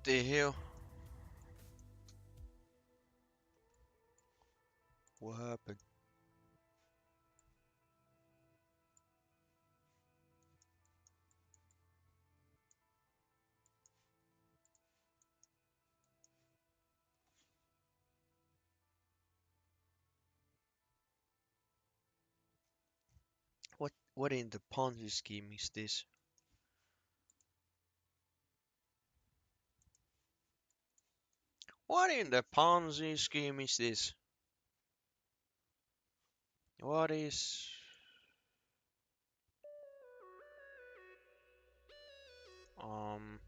the hell? What happened? What in the Ponzi scheme is this? What in the Ponzi scheme is this? What is... Um...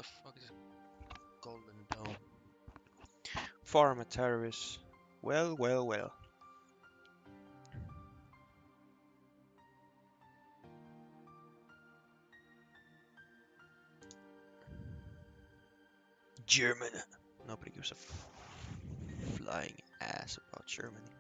the fuck is a golden dome? Pharma terrorists. Well, well, well. German. Nobody gives a flying ass about Germany.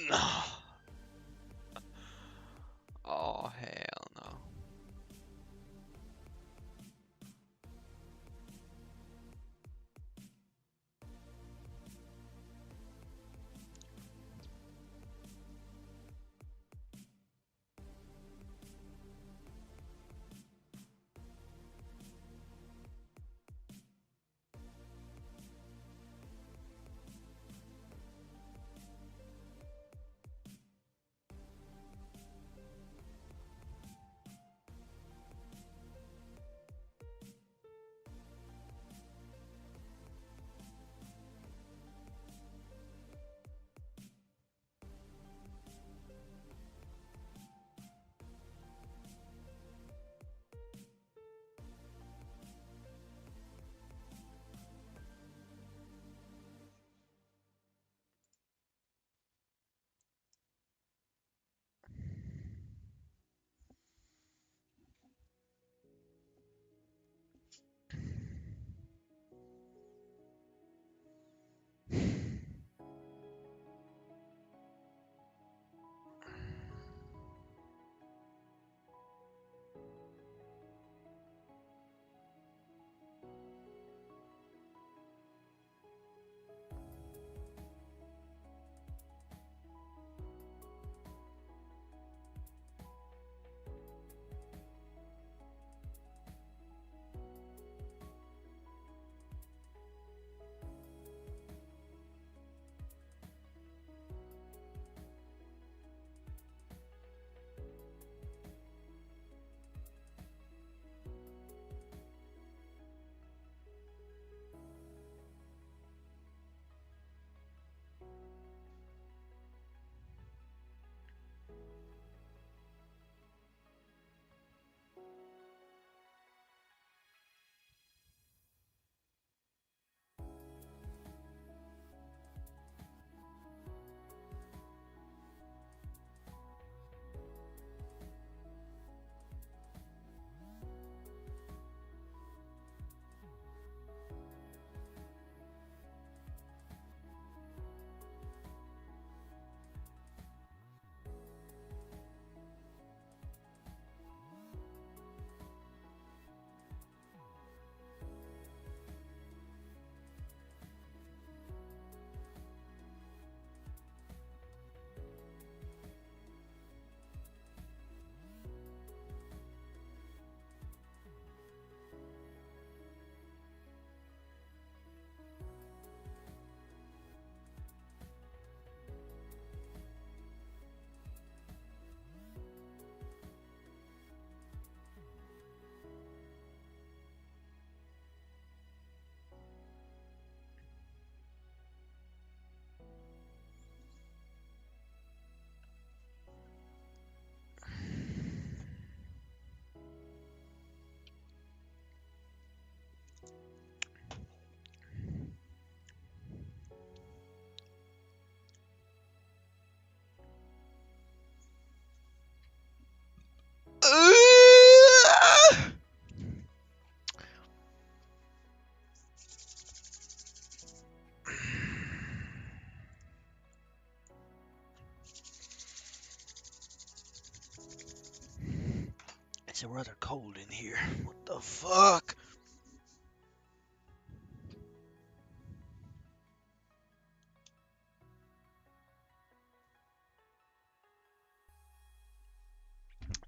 No. Oh, hell no. It's rather cold in here. What the fuck?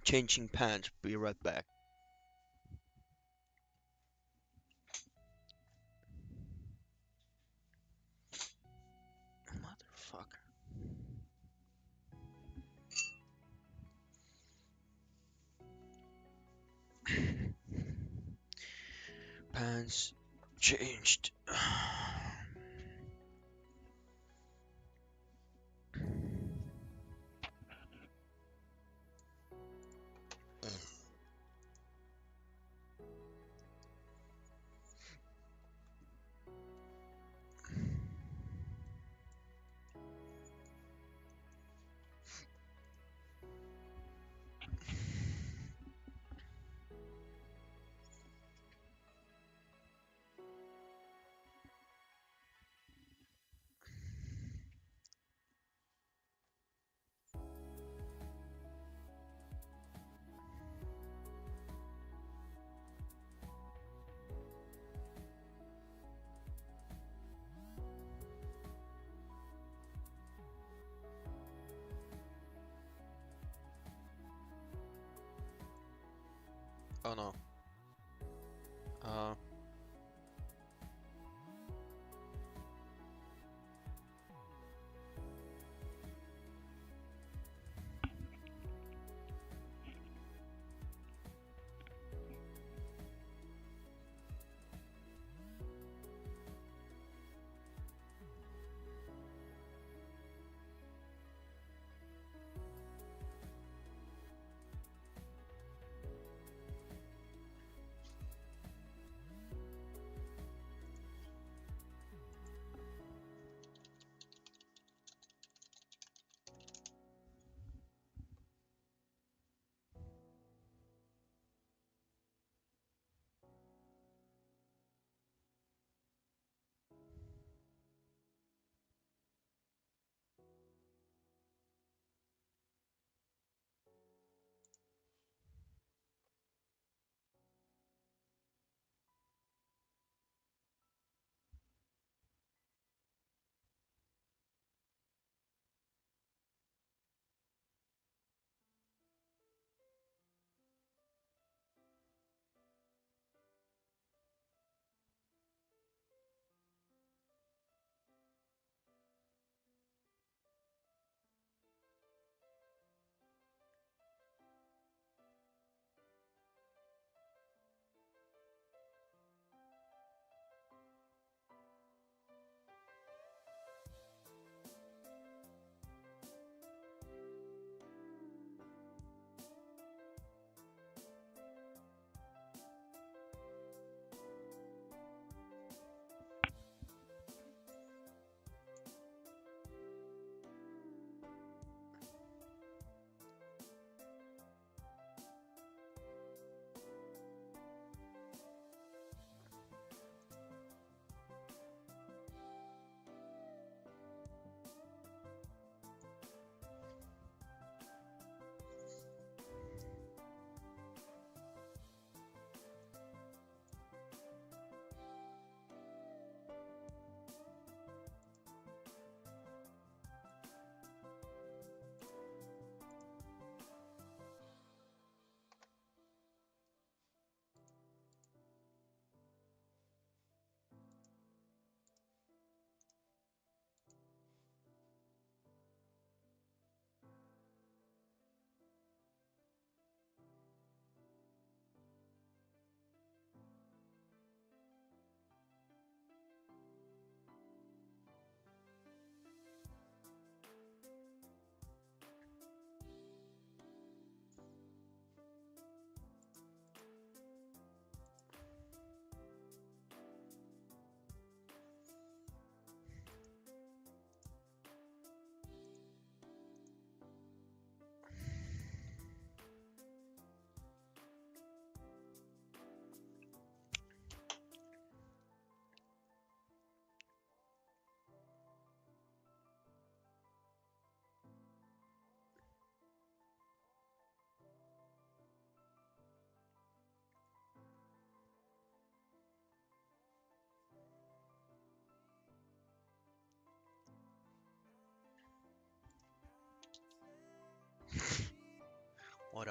Changing pants. Be right back. Motherfucker. Pants changed. Oh no. Uh.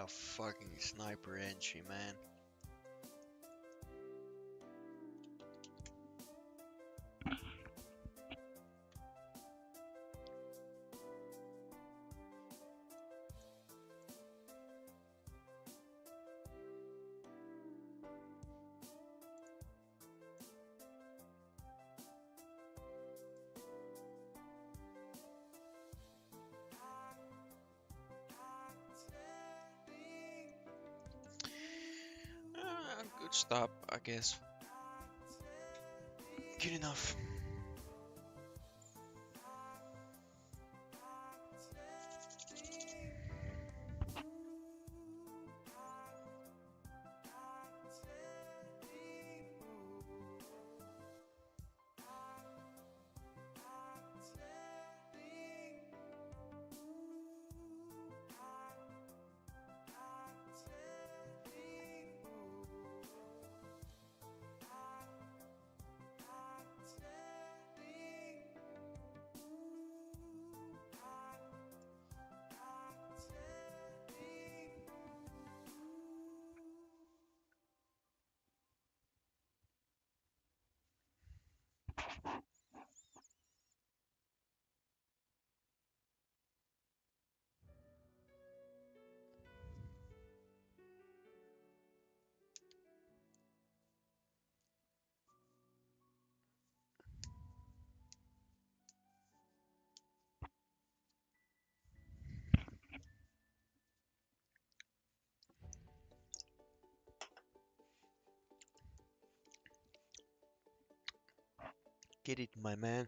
a fucking sniper entry, man. Good stop, I guess. Good enough. Get it, my man.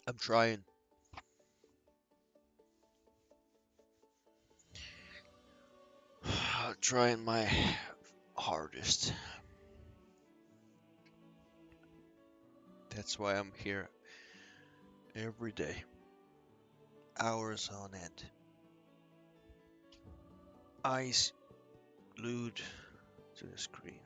I'm trying. I'm trying my hardest. That's why I'm here every day. Hours on end. Eyes glued to the screen.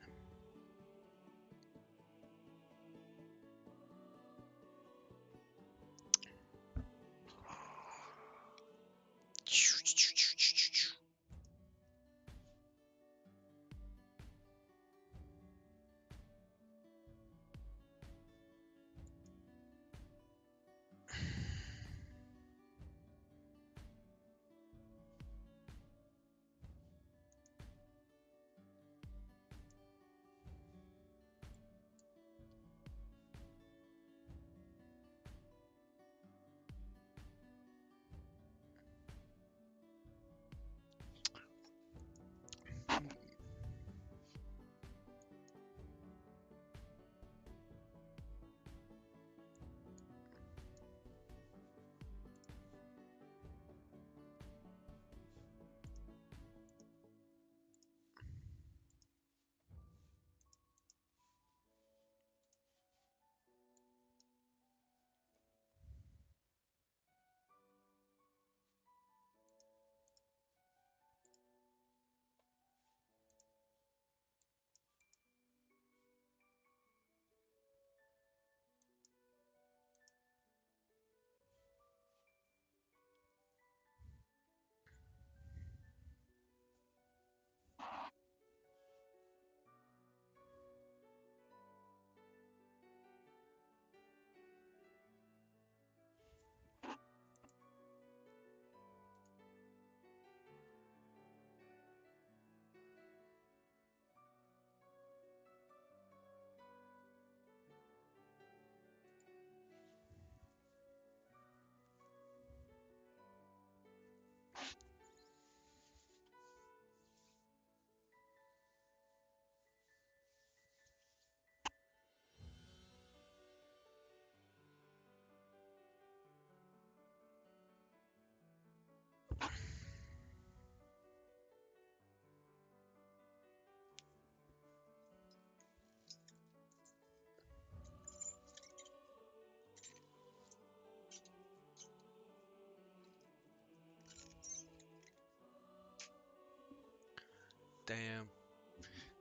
Damn,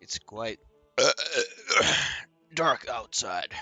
it's quite dark outside.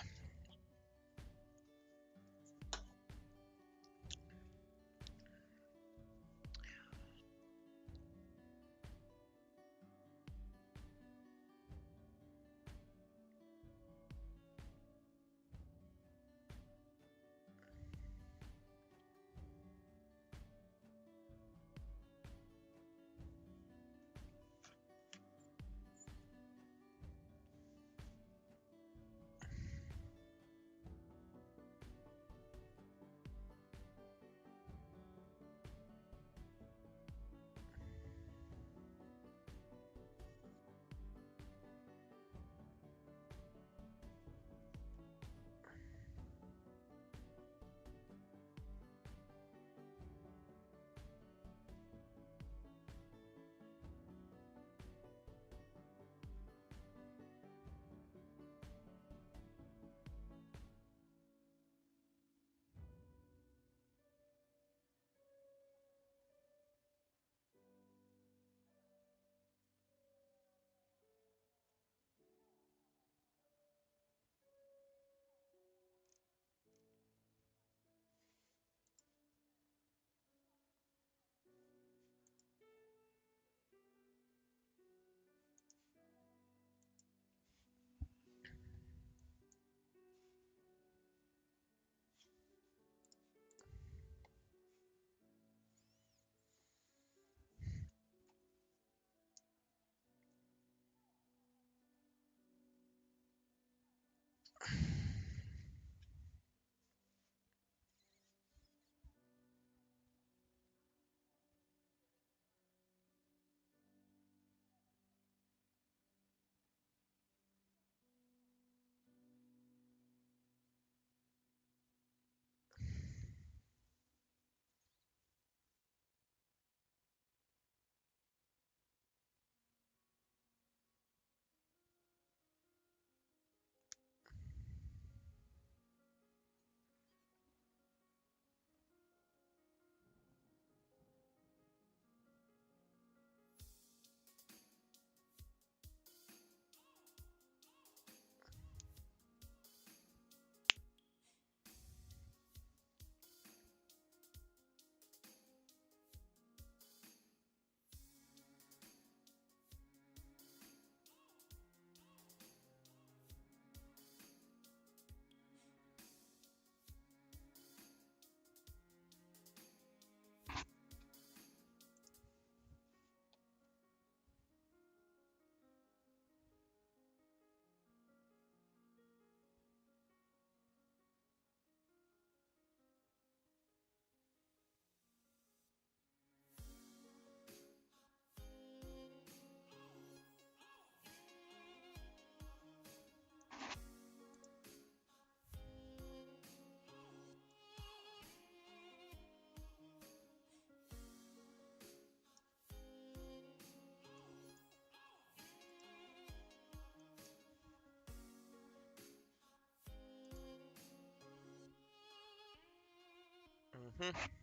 Mhm.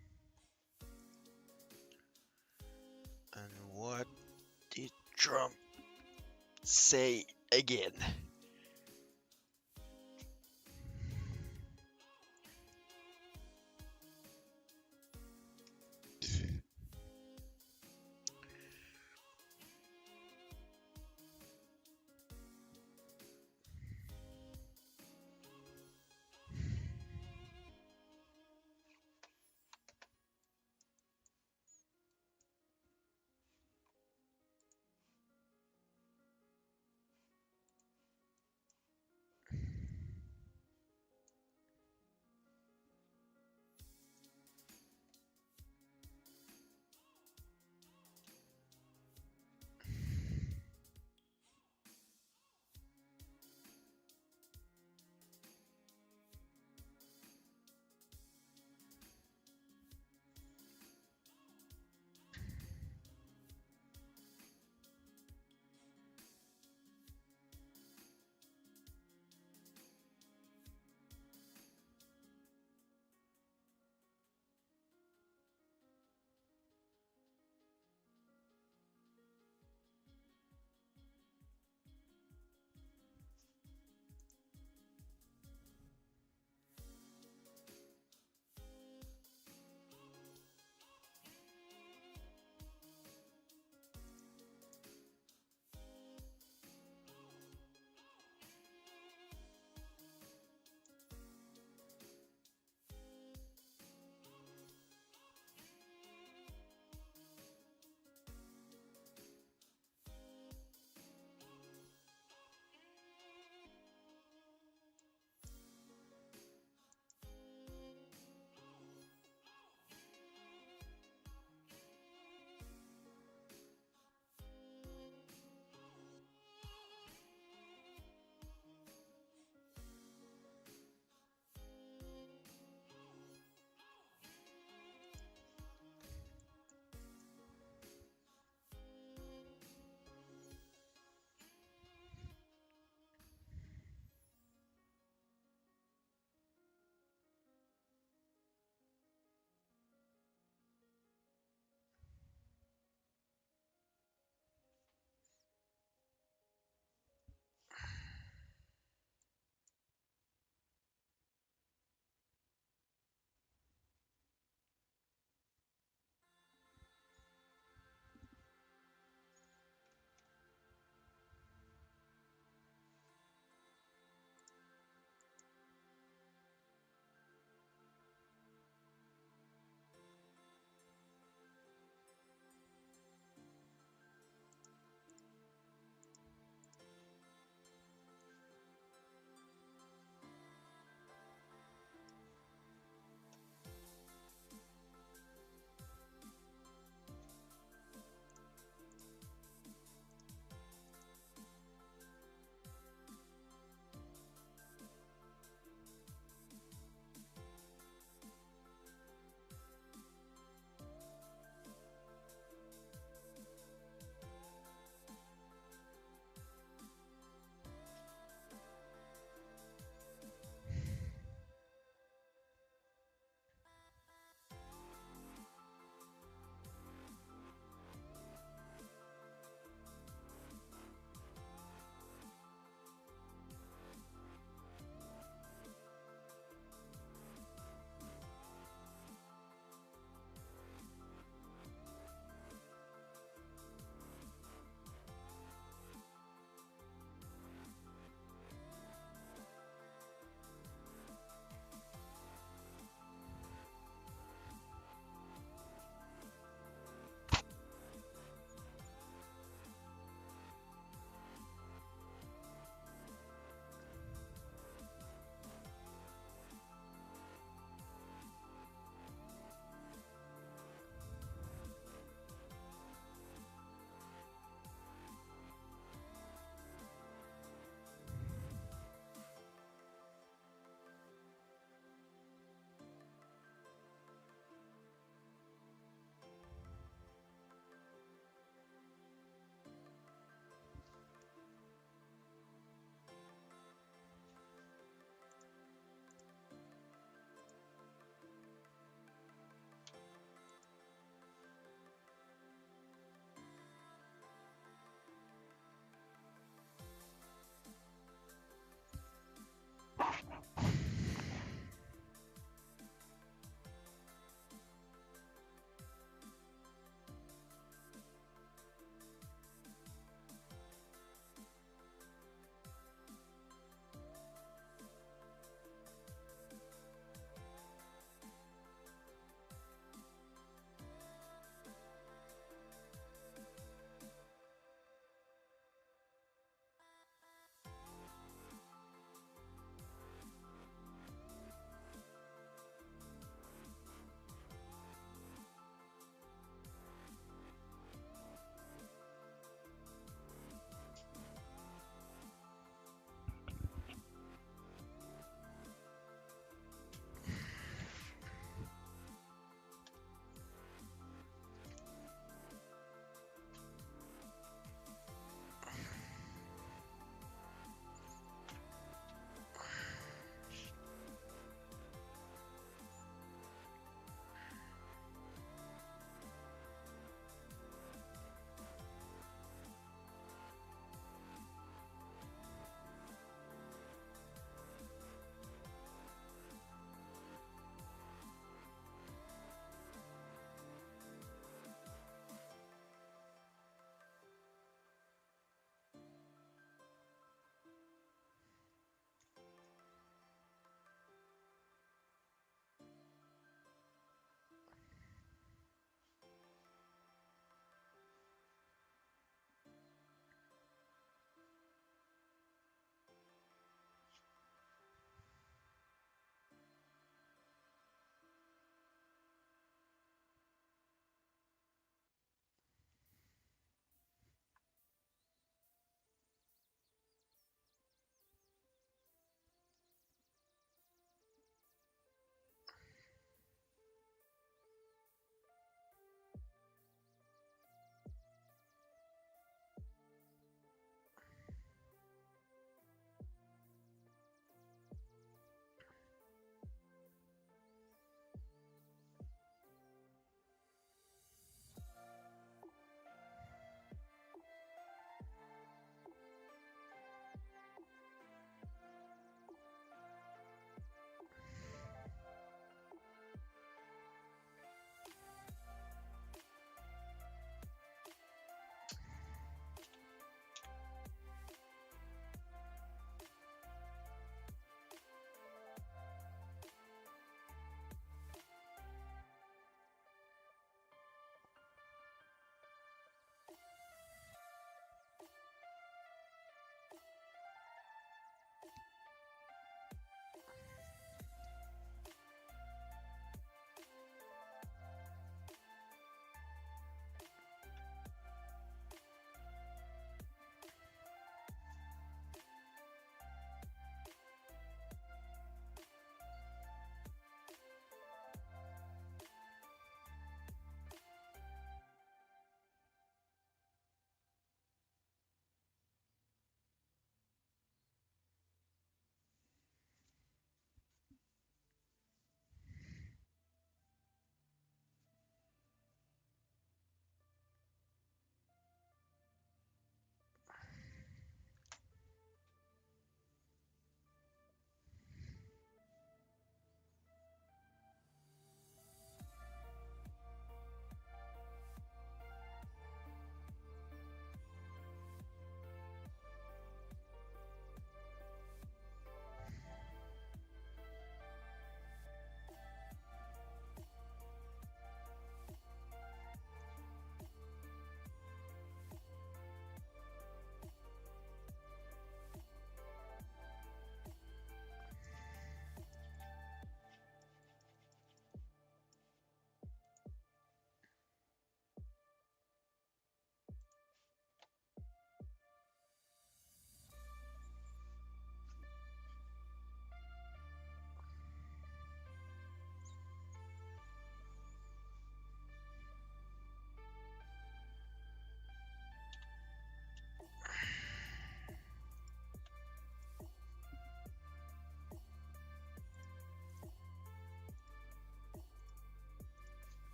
And what did Trump say again?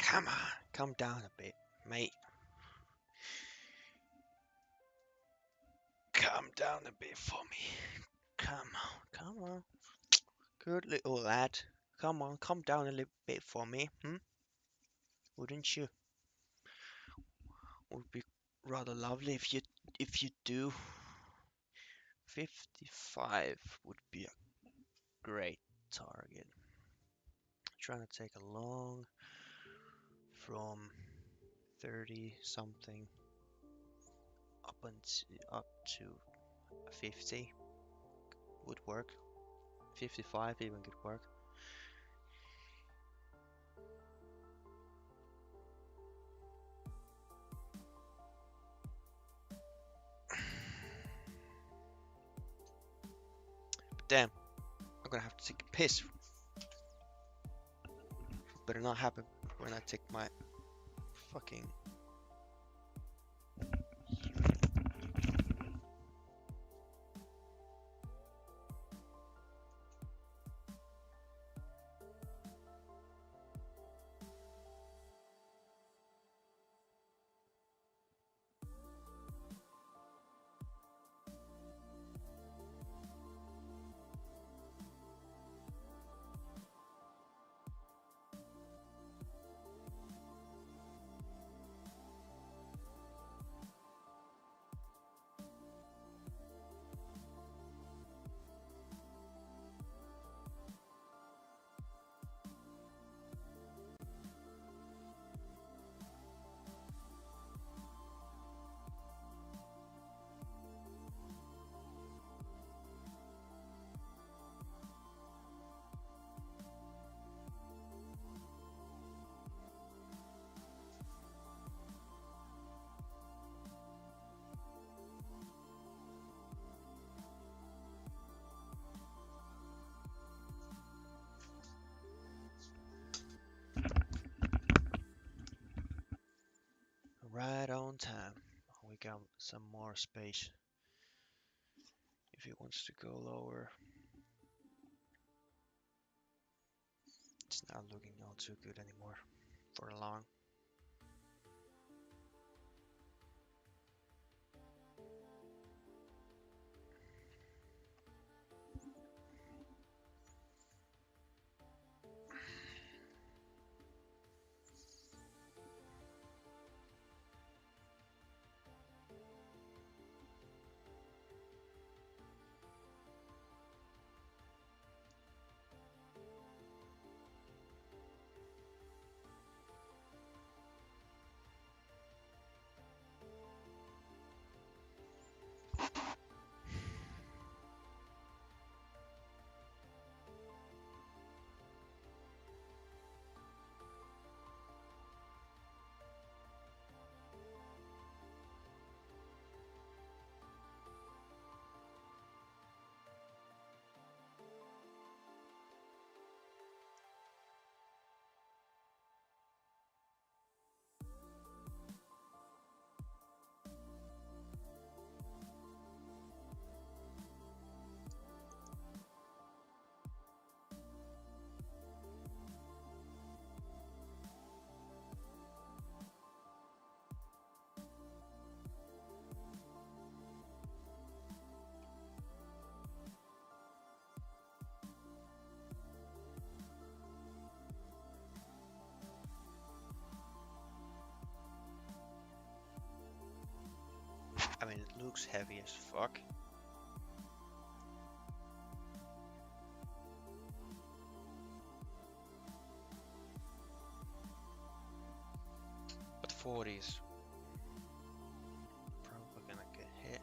Come on, come down a bit, mate. Come down a bit for me. Come on, come on. Good little lad. Come on, come down a little bit for me, Wouldn't you? Would be rather lovely if you do. 55 would be a great target. Trying to take a long from 30 something up to 50 would work. 55 even could work. But damn, I'm gonna have to take a piss. Better not happen when I take my fucking right on time. We got some more space if he wants to go lower. It's not looking all too good anymore for long. I mean, it looks heavy as fuck. But 40s probably gonna get hit.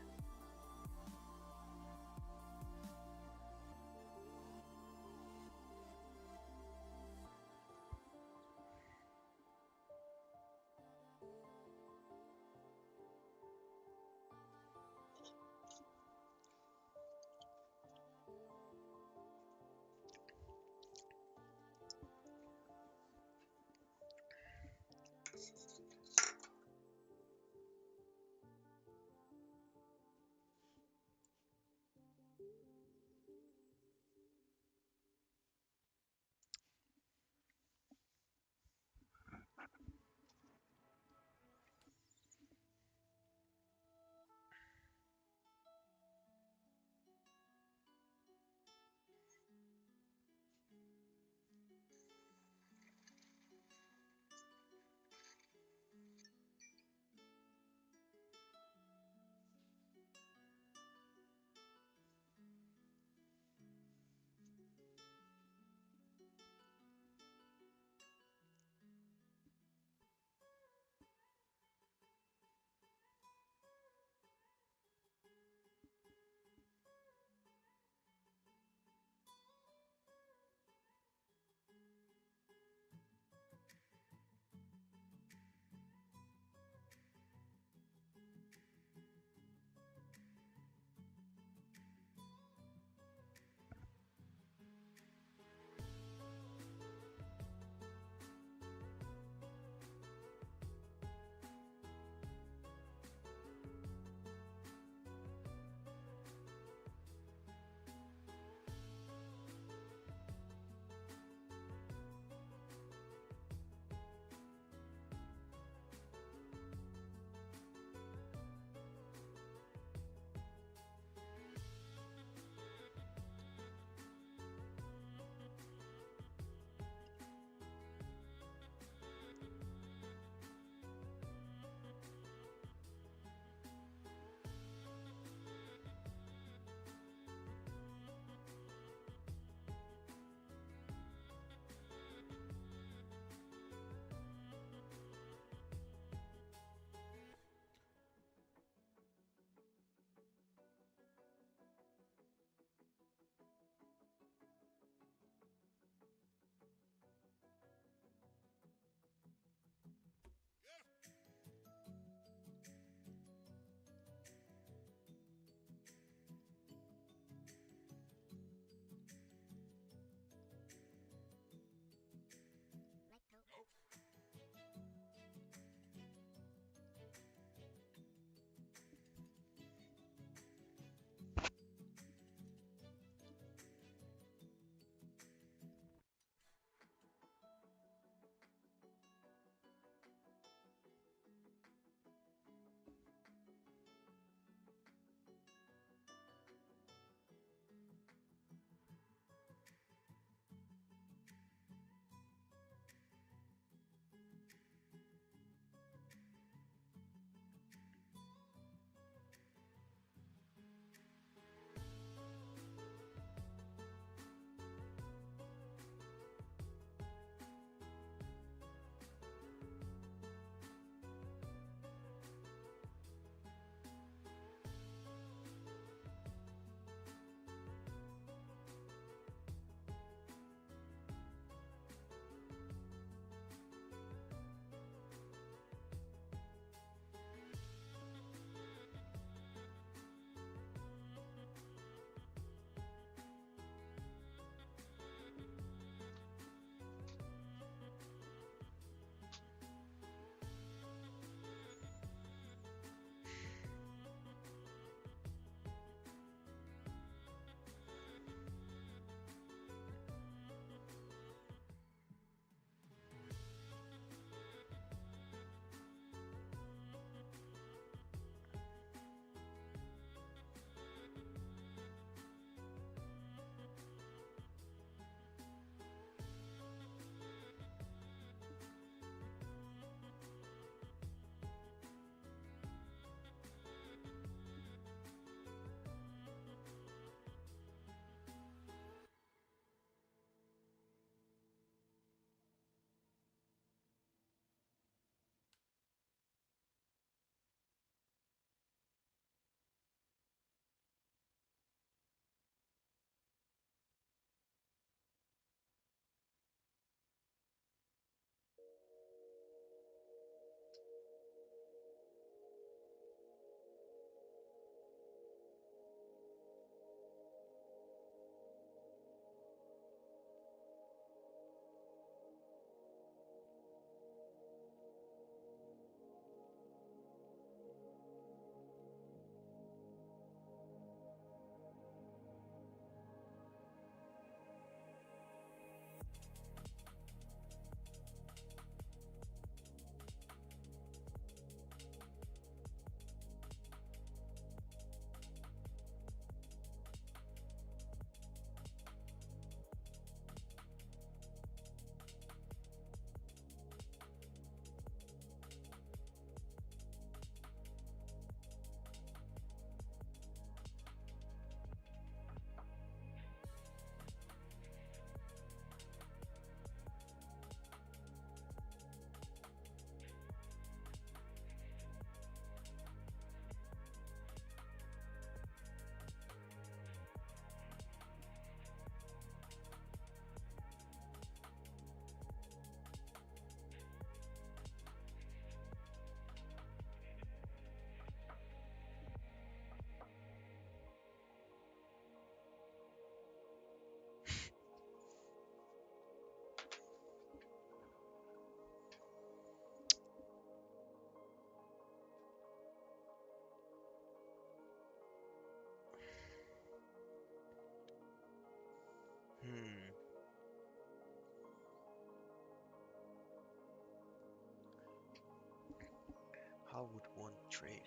would want to trade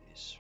this.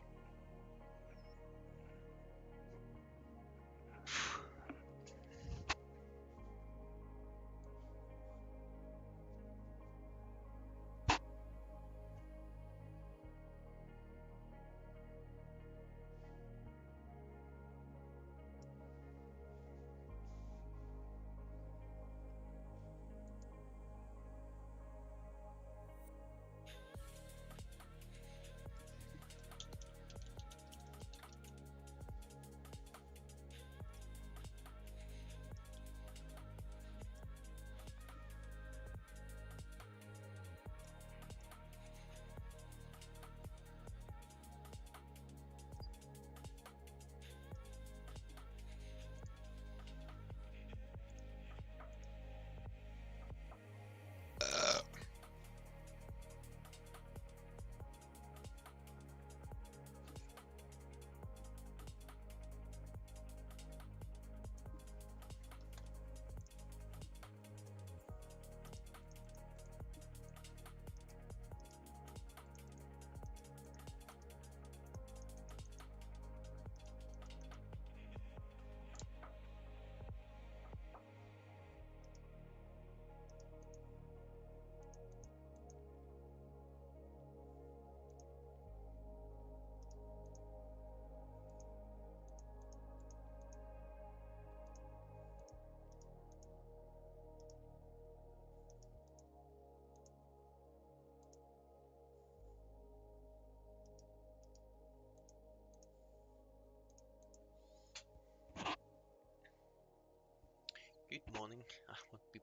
Good morning. I won't be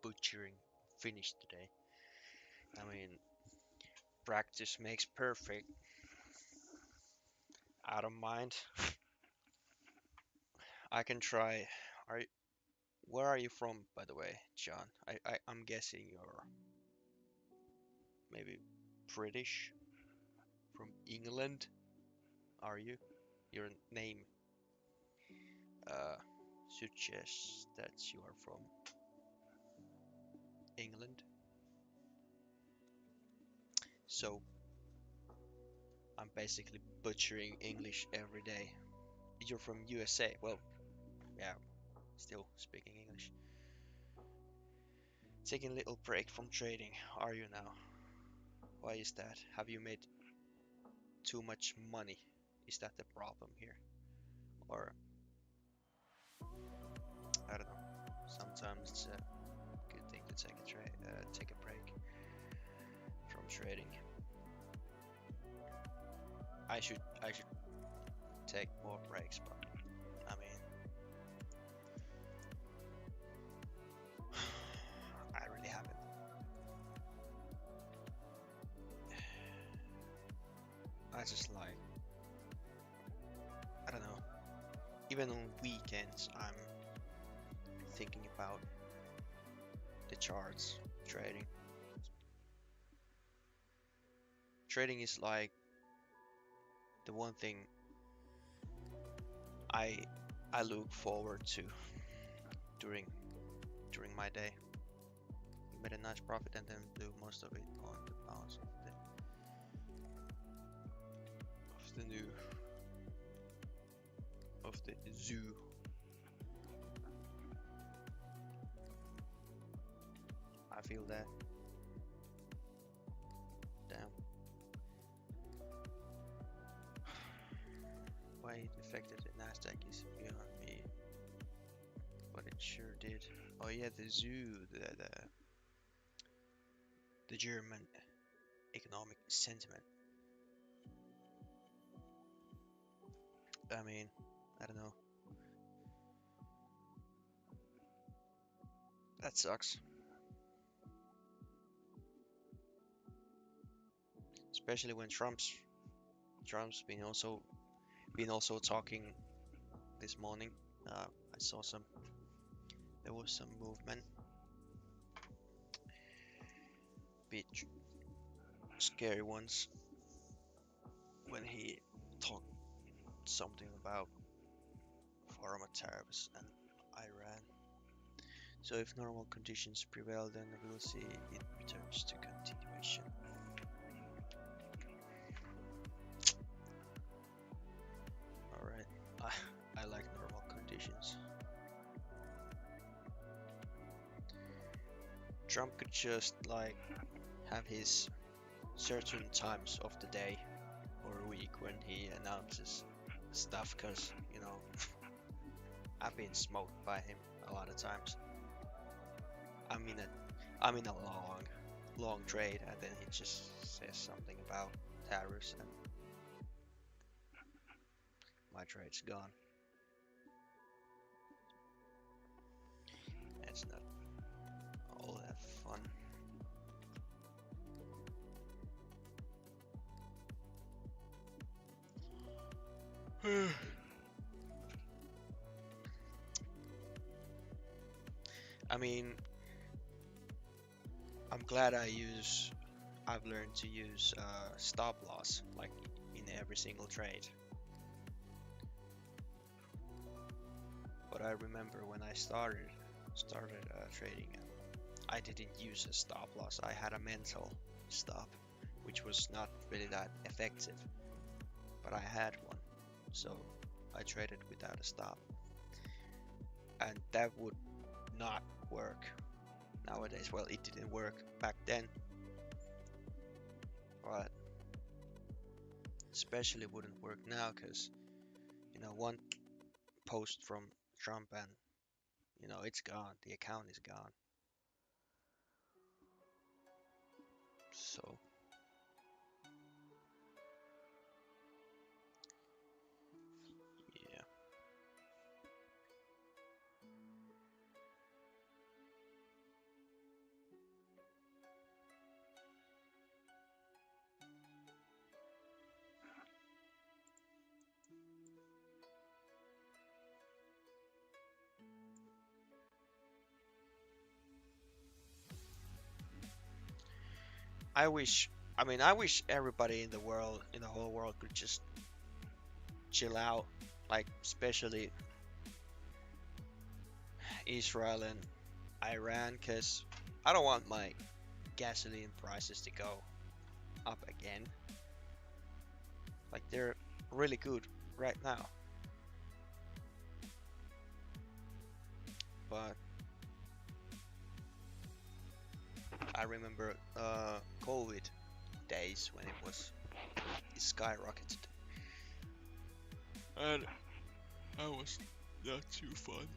butchering Finnish today. I mean, practice makes perfect. I don't mind. I can try. Are you, where are you from, by the way, John? I'm guessing you're maybe British, from England. Are you? Your name uh, suggests that you are from England. So I'm basically butchering English every day. You're from USA. Well, yeah, still speaking English. Taking a little break from trading. Are you now? Why is that? Have you made too much money? Is that the problem here? Or I don't know. Sometimes it's a good thing to take a break from trading. I should take more breaks, but I mean, I really haven't. I just like, I don't know. Even on weekends, I'm thinking about the charts, trading. Trading is like the one thing I I look forward to during my day. Made a nice profit and then blew most of it on the bounce of the zoo. I feel that. Damn. Why it affected the Nasdaq is beyond me, but it sure did. Oh yeah, the zoo, the German economic sentiment. I mean, I don't know. That sucks. Especially when Trump's been also talking this morning. I saw there was some movement, bit scary ones, when he talked something about pharma tariffs and Iran. So if normal conditions prevail, then we'll see it returns to continuation. Trump could just like have his certain times of the day or a week when he announces stuff, because you know I've been smoked by him a lot of times. I'm in a long trade, and then he just says something about tariffs and my trade's gone. It's not all that fun. I mean, I'm glad I've learned to use stop loss like in every single trade. But I remember when I started trading, I didn't use a stop loss. I had a mental stop, which was not really that effective, but I had one, so I traded without a stop, and that would not work nowadays. Well, it didn't work back then, but especially wouldn't work now, because one post from Trump and it's gone, the account is gone. So yeah. I wish everybody in the world, in the whole world, could just chill out, like especially Israel and Iran, because I don't want my gasoline prices to go up again. Like they're really good right now, but I remember COVID days when it skyrocketed, and I was not too fun.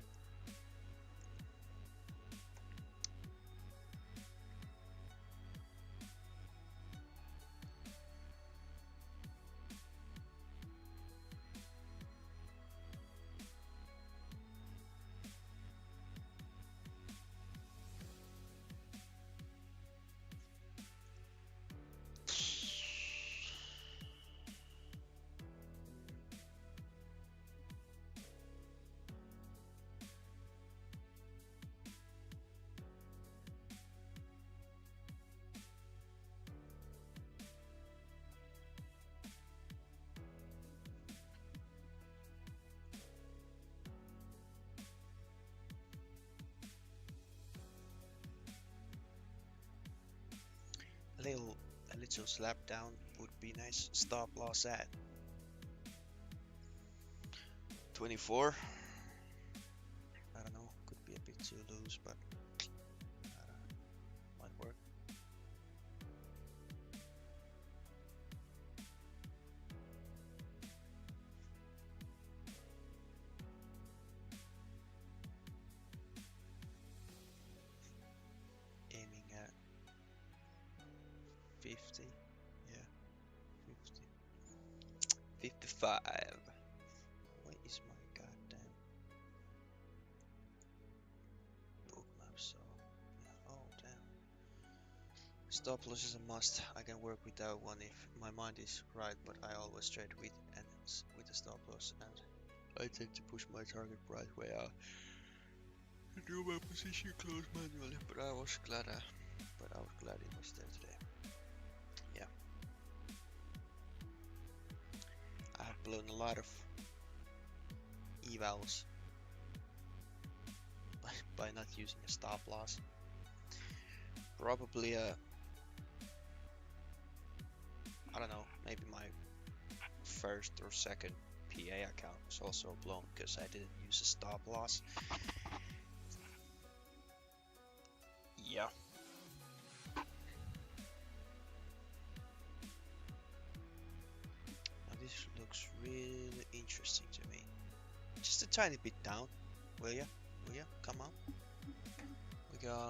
A little slap down would be nice. Stop loss at 24. I don't know, could be a bit too loose, but might work. Aiming at 50. Yeah, 50. 55. Where is my goddamn bookmap? So, yeah. Oh, damn. Stop loss is a must. I can work without one if my mind is right, but I always trade with a stop loss, and I tend to push my target price way out and do my position close manually. But I was glad it was there today. Yeah. I have blown a lot of evals by not using a stop loss. Probably I don't know, maybe my first or second PA account was also blown because I didn't use a stop loss. Yeah. This looks really interesting to me. Just a tiny bit down. Will ya? Will ya? Come on. We got...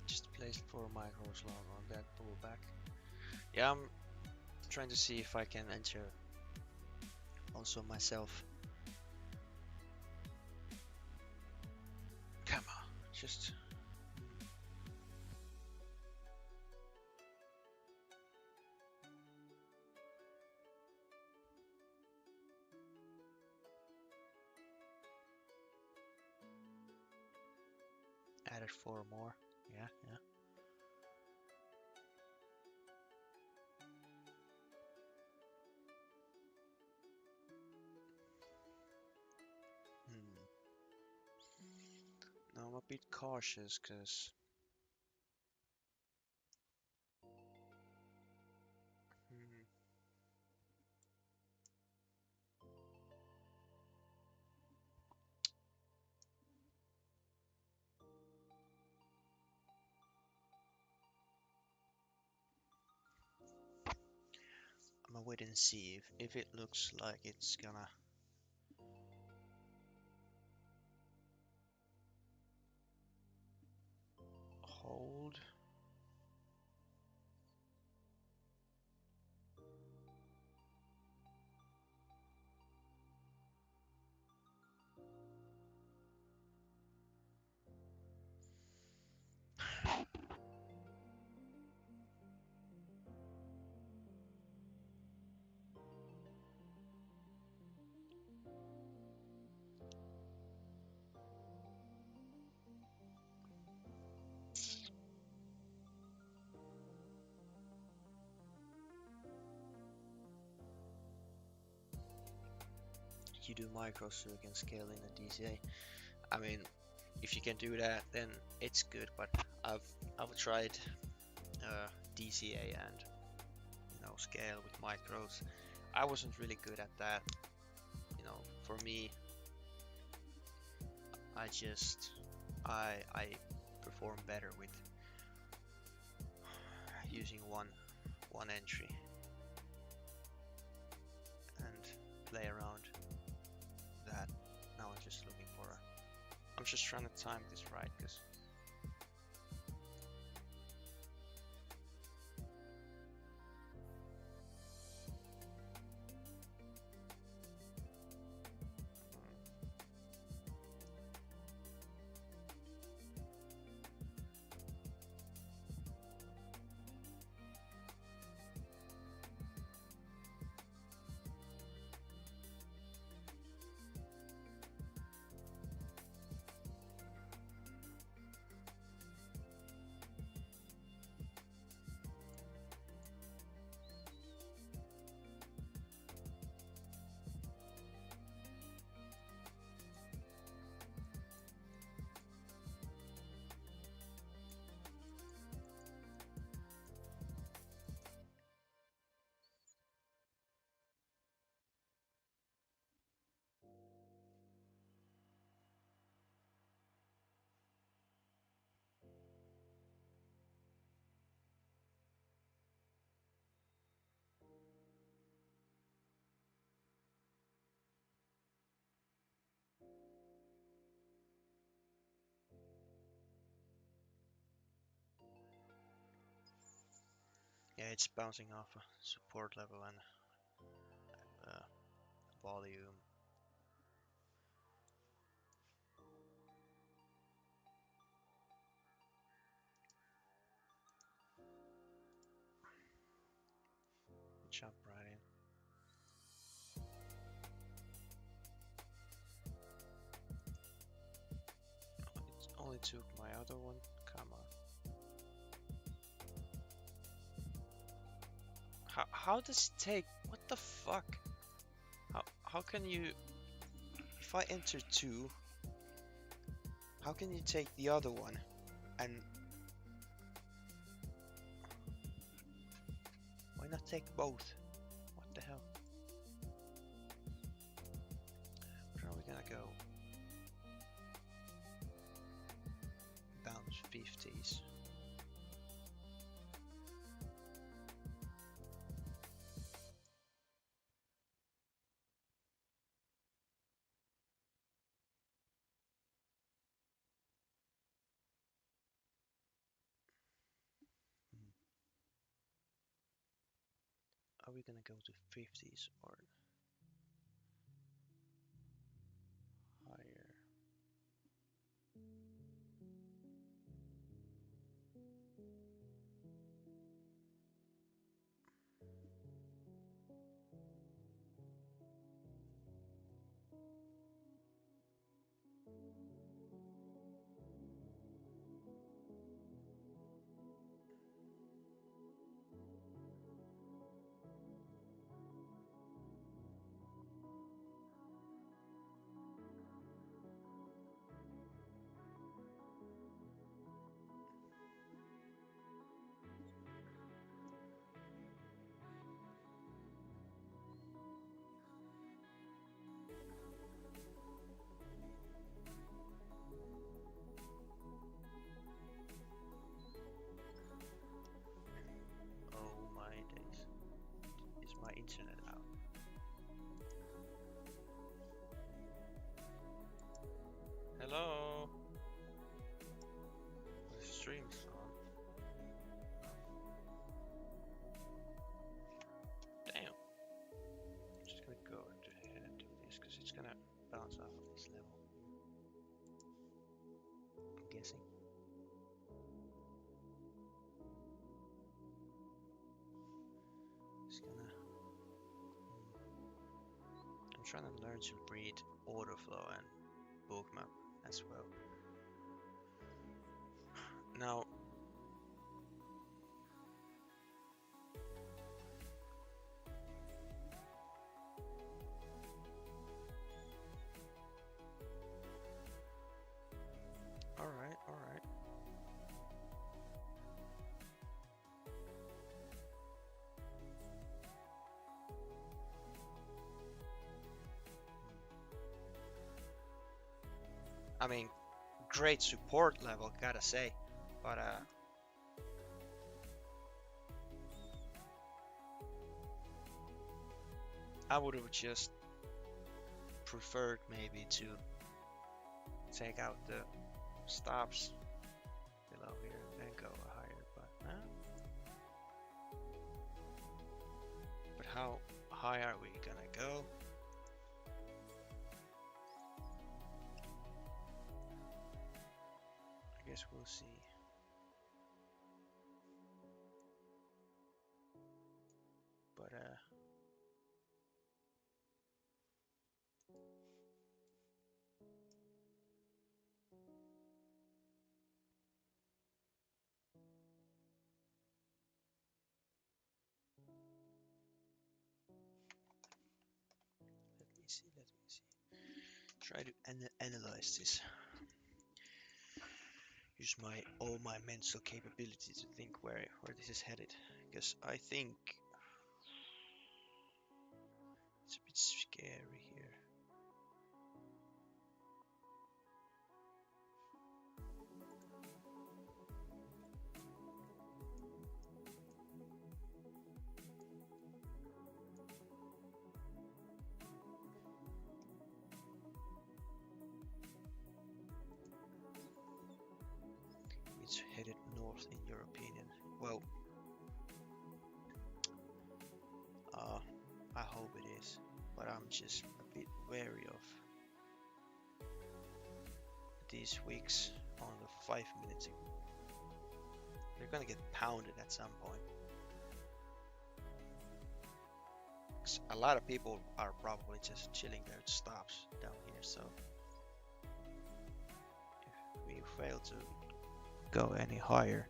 Just placed 4 micros long on that pullback. Yeah, I'm trying to see if I can enter also myself. Come on, just... Added 4 more. Yeah, yeah. Now I'm a bit cautious because I'm gonna wait and see if it looks like it's gonna hold. You do micros so you can scale in a DCA. I mean, if you can do that, then it's good. But I've tried DCA and scale with micros. I wasn't really good at that. For me, I perform better with using one entry and play around that. Now I'm just looking for I'm just trying to time this right because Yeah, it's bouncing off a support level and volume. Jump right in. It only took my other one. Come on. How does it take? What the fuck? How can you? If I enter 2, how can you take the other one? And why not take both? What the hell? Where are we gonna go? Bounce 50s. Are we gonna go to 50s or higher? Oh my days. Is my internet out? Hello? The stream's on. Damn. I'm just gonna go ahead and do this because it's gonna bounce off of this level. I'm guessing. It's gonna. I'm trying to learn to read order flow and bookmap as well. Now, all right. I mean, great support level, gotta say, but I would have just preferred maybe to take out the stops below here and then go higher, but how high are we gonna go? I guess we'll see. But let me see. Try to analyze this. Use all my mental capability to think where this is headed, because I think it's a bit scary here. It's headed north in your opinion. Well, Uh, I hope it is, but I'm just a bit wary of these weeks on the 5 minutes. They're gonna get pounded at some point. A lot of people are probably just chilling their stops down here, so if we fail to go any higher,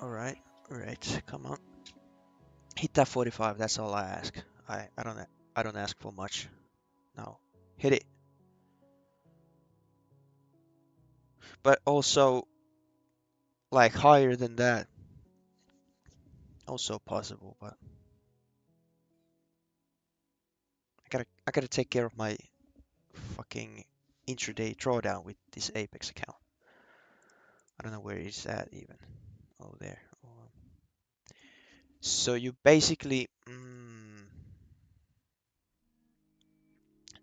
all right, come on, hit that 45. That's all I ask. I don't ask for much. Now hit it, but also like higher than that, also possible. But I gotta take care of my fucking intraday drawdown with this Apex account. I don't know where it's at even. Oh, there. So you basically,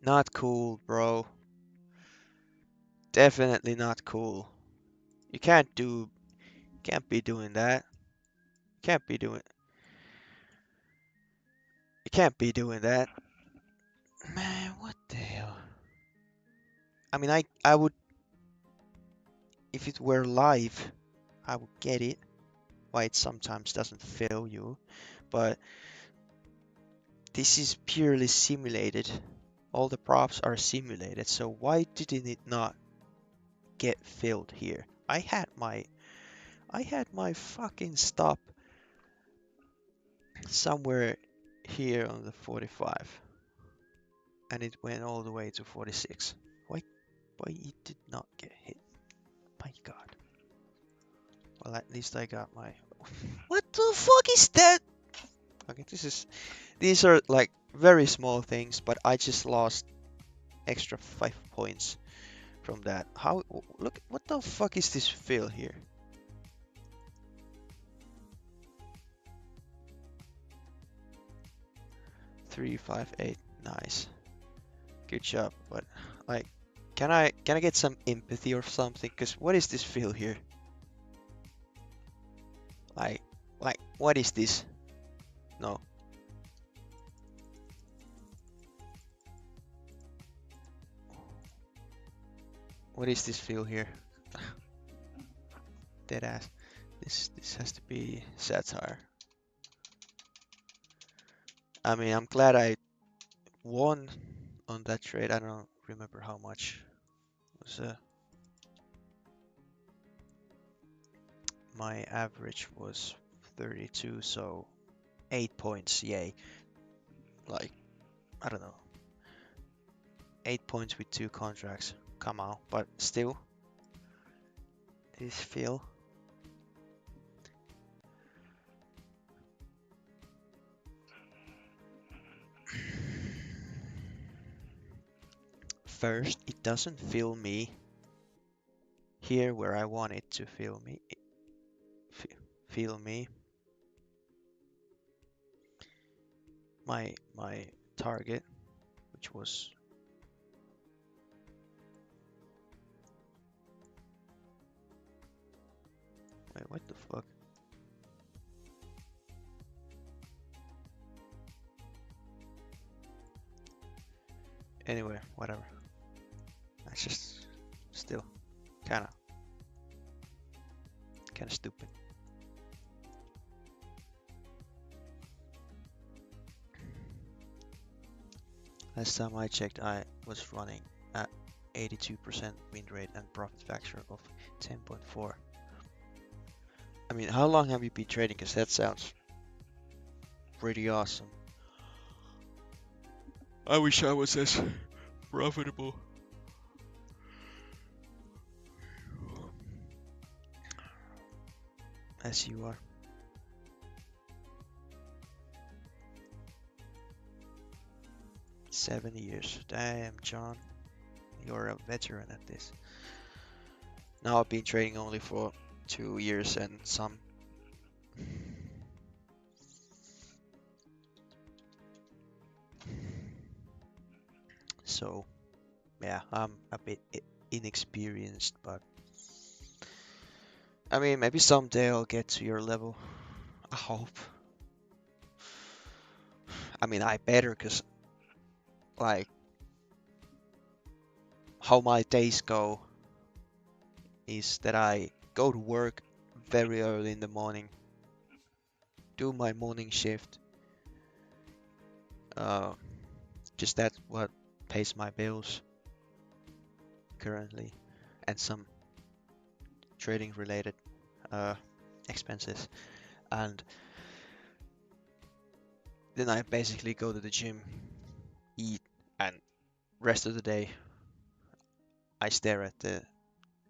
not cool, bro. Definitely not cool. You can't be doing that. Can't be doing, you can't be doing that. Man, what the hell? I mean, I would, if it were live, I would get it. Why it sometimes doesn't fail you, but this is purely simulated. All the props are simulated, so why didn't it not get filled here? I had my fucking stop somewhere here on the 45 and it went all the way to 46. Why it did not get hit? My god. Well, at least I got my What the fuck is that? Okay, these are like very small things, but I just lost extra 5 points from that. How look what the fuck is this fill here? 358. Nice. Good job. But like can I get some empathy or something? Cause what is this fill here? Like what is this? No. What is this fill here? Dead ass. This has to be satire. I mean, I'm glad I won on that trade. I don't remember how much. It was my average was 32, so 8 points. Yay! Like I don't know, 8 points with 2 contracts. Come on, but still, this fill. First, it doesn't fill me here where I want it to fill me. Fill me. My target, which was wait, what the fuck? Anyway, whatever. That's just still kinda stupid. Last time I checked, I was running at 82% win rate and profit factor of 10.4. I mean, how long have you been trading? Because that sounds pretty awesome. I wish I was as profitable. As you are. 7 years. Damn, John. You're a veteran at this. Now I've been trading only for 2 years and some. So, yeah, I'm a bit inexperienced, but I mean, maybe someday I'll get to your level. I hope. I mean, I better, cause like how my days go is that I go to work very early in the morning, do my morning shift. Uh, just that's what pays my bills currently, and some trading related uh, expenses. And then I basically go to the gym, eat, and rest of the day I stare at the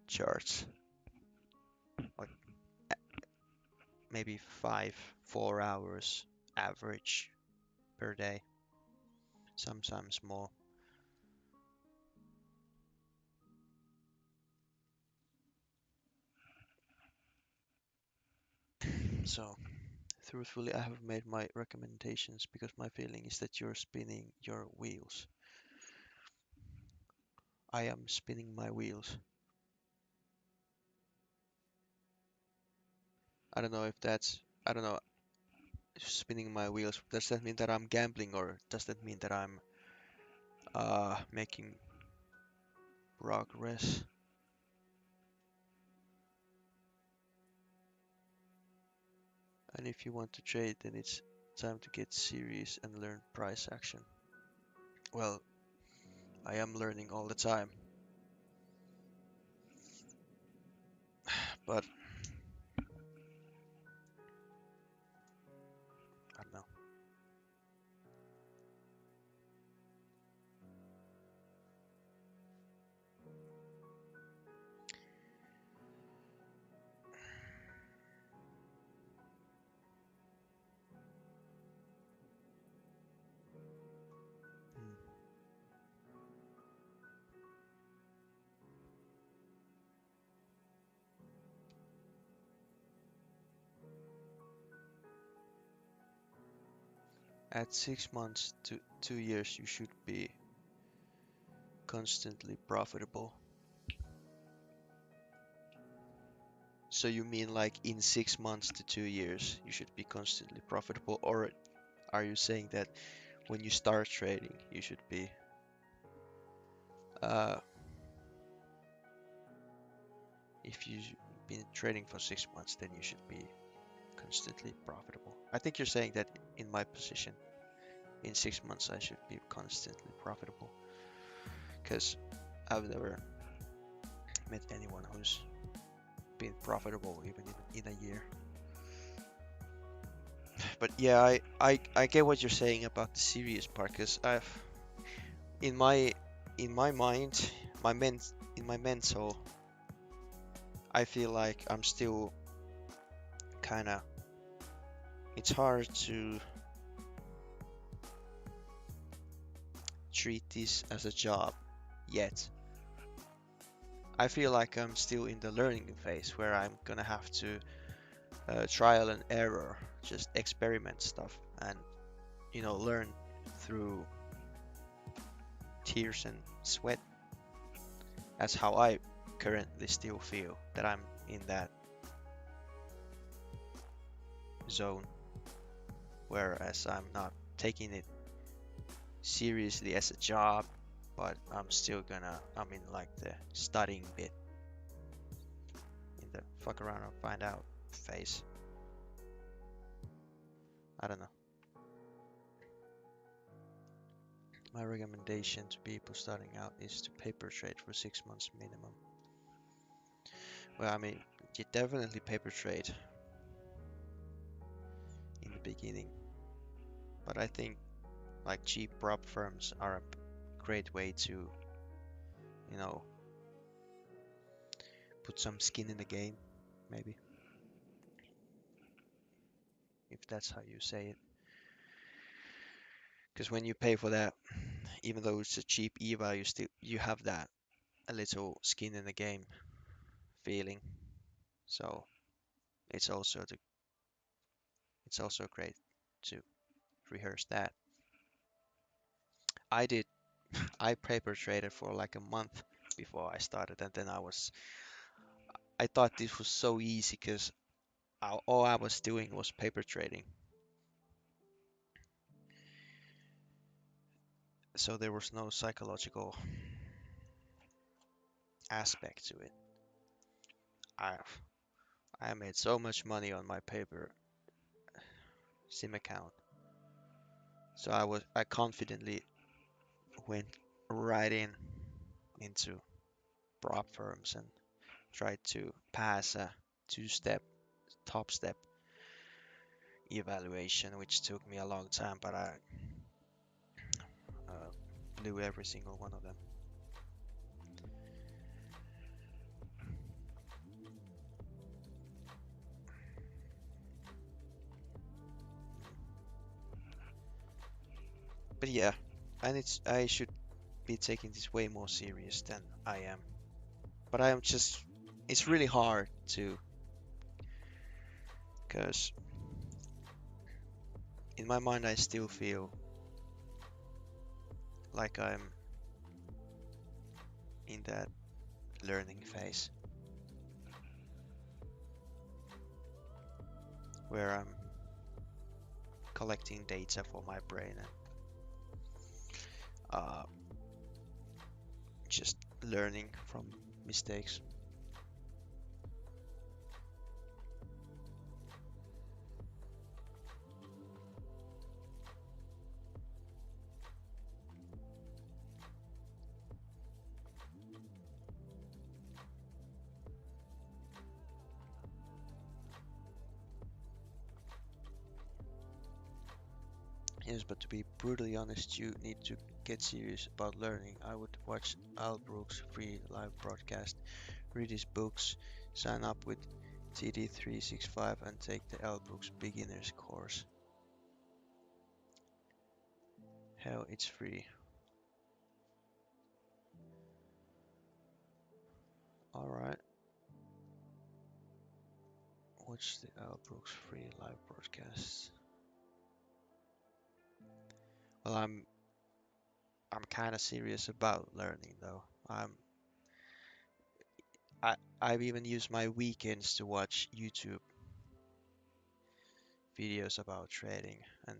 charts, like maybe 4 hours average per day, sometimes more. So, truthfully, I have made my recommendations because my feeling is that you're spinning your wheels. I am spinning my wheels. I don't know if that's, I don't know, spinning my wheels. Does that mean that I'm gambling, or does that mean that I'm making progress? And if you want to trade, then it's time to get serious and learn price action. Well, I am learning all the time, but I don't know. Hmm. At 6 months to 2 years, you should be constantly profitable. So you mean like in 6 months to 2 years, you should be constantly profitable, or are you saying that when you start trading, you should be, uh, if you've been trading for 6 months, then you should be constantly profitable? I think you're saying that in my position, in 6 months, I should be constantly profitable because I've never met anyone who's been profitable even in a year. But yeah, I get what you're saying about the serious part, because I've in my in my mind, my men in my mental, I feel like I'm still kind of, it's hard to treat this as a job yet. I feel like I'm still in the learning phase where I'm gonna have to trial and error, just experiment stuff, and learn through tears and sweat. That's how I currently still feel that I'm in that zone, whereas I'm not taking it seriously as a job, but I'm in like the studying bit, in the fuck around and find out phase. I don't know. My recommendation to people starting out is to paper trade for 6 months minimum. Well, I mean, you definitely paper trade in the beginning, but I think like cheap prop firms are a great way to, you know, put some skin in the game, maybe, if that's how you say it. Because when you pay for that, even though it's a cheap EVA, you have that a little skin in the game feeling. So it's also the it's also great to rehearse that. I did I paper traded for like a month before I started, and then I thought this was so easy because all I was doing was paper trading. So there was no psychological aspect to it. I I made so much money on my paper sim account. So I confidently went right into prop firms and tried to pass a two-step top step evaluation, which took me a long time, but I blew every single one of them. But yeah, and I should be taking this way more serious than I am. But I am just, it's really hard to, because in my mind I still feel like I'm in that learning phase where I'm collecting data for my brain and just learning from mistakes. Yes, but to be brutally honest, you need to get serious about learning. I would watch Al Brooks' free live broadcast, read his books, sign up with TD365 and take the Al Brooks beginners course. Hell, it's free. Alright. Watch the Al Brooks free live broadcasts. Well, I'm kind of serious about learning though. I've even used my weekends to watch YouTube videos about trading and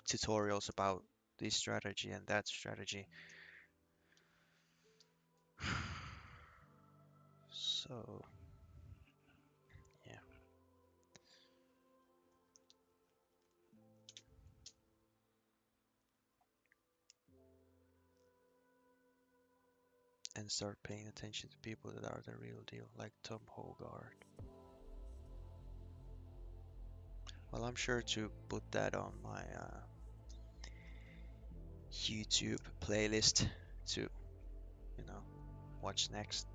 tutorials about this strategy and that strategy. So, yeah. And start paying attention to people that are the real deal, like Tom Hogard. Well, I'm sure to put that on my YouTube playlist to, watch next.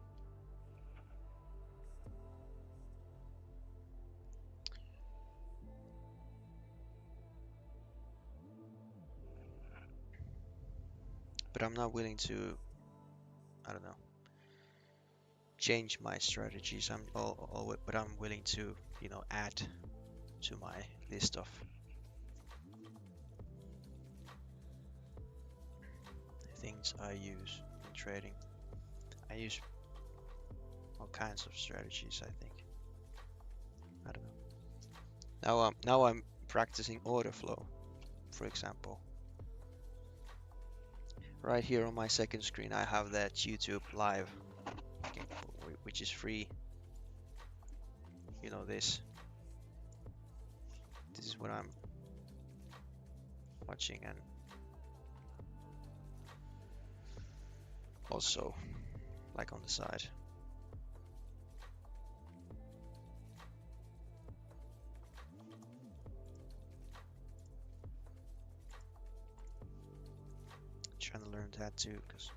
But I'm not willing to, I don't know, change my strategies. But I'm willing to, add to my list of things I use in trading. I use all kinds of strategies, I think. I don't know. Now I'm practicing order flow, for example. Right here on my second screen, I have that YouTube live, which is free. You know this. This is what I'm watching, and also like on the side. Trying to learn that too, because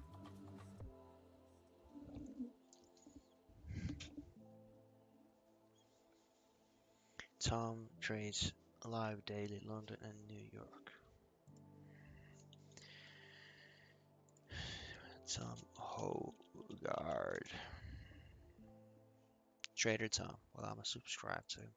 Tom trades live daily London and New York. Tom Hogard. Trader Tom. Well, I'm a subscribe to him.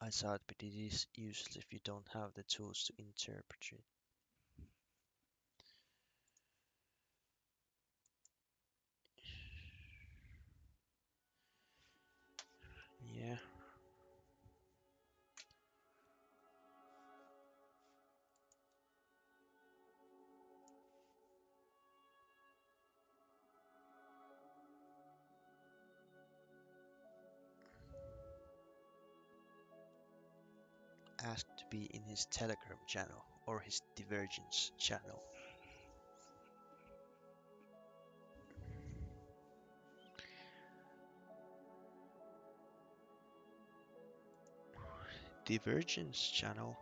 I saw it, but it is useless if you don't have the tools to interpret it. Yeah. Asked to be in his Telegram channel or his Divergence channel. Divergence channel?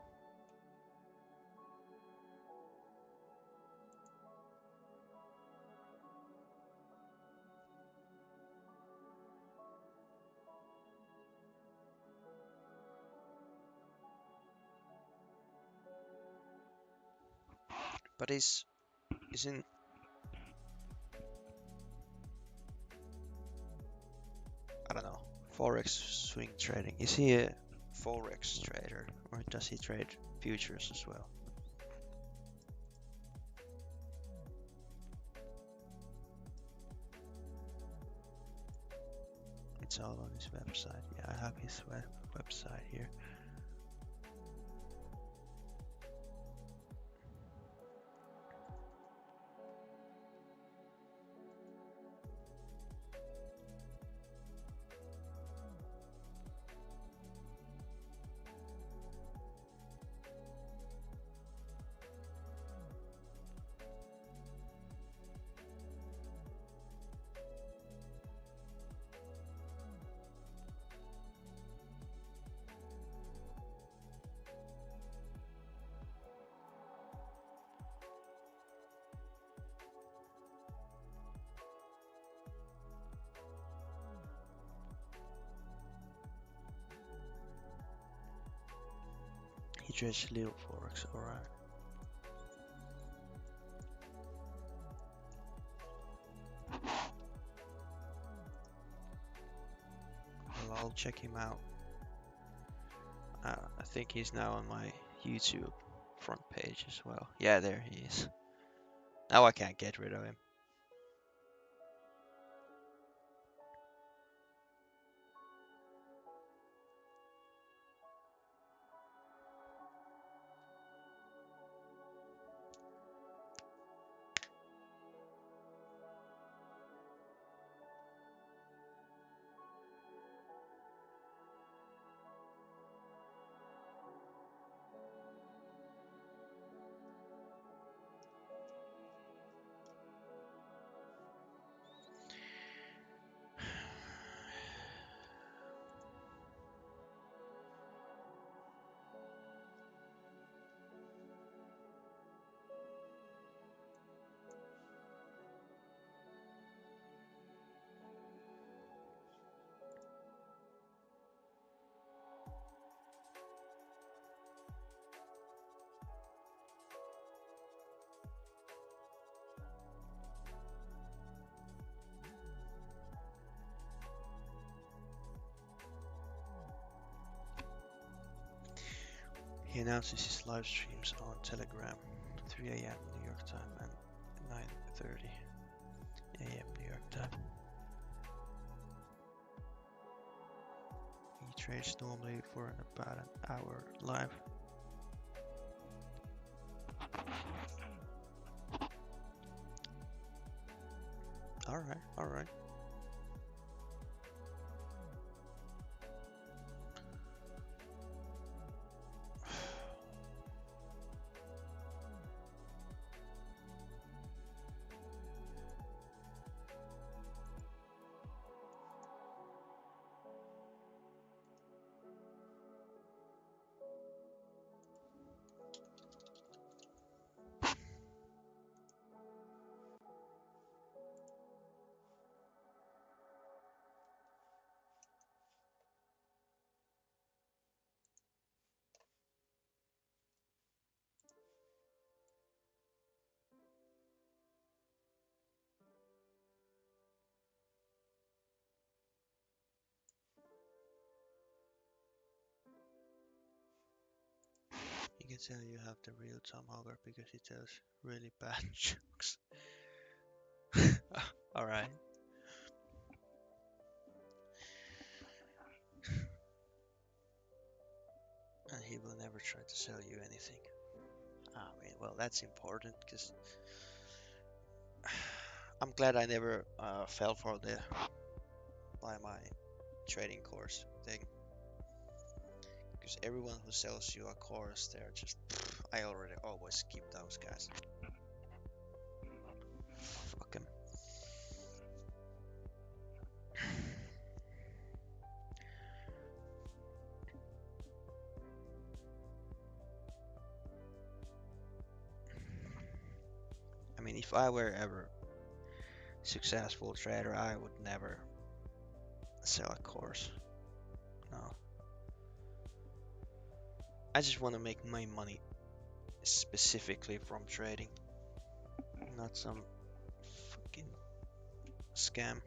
But isn't I don't know, Forex swing trading. Is he a Forex trader or does he trade futures as well? It's all on his website. Yeah, I have his website here. He trades little Forex, alright. Well, I'll check him out. I think he's now on my YouTube front page as well. Yeah, there he is. Now I can't get rid of him. He announces his live streams on Telegram, 3 a.m. New York time and 9:30 a.m. New York time. He trades normally for about an hour live. Alright, alright. can tell you have the real Tom Hogger because he tells really bad jokes. Alright. And he will never try to sell you anything. I mean, well, that's important because I'm glad I never fell for the by my trading course thing. Because everyone who sells you a course, they're just, I already always skip those guys. Fuck them. I mean, if I were ever successful trader, I would never sell a course. No. I just want to make my money specifically from trading, not some fucking scam.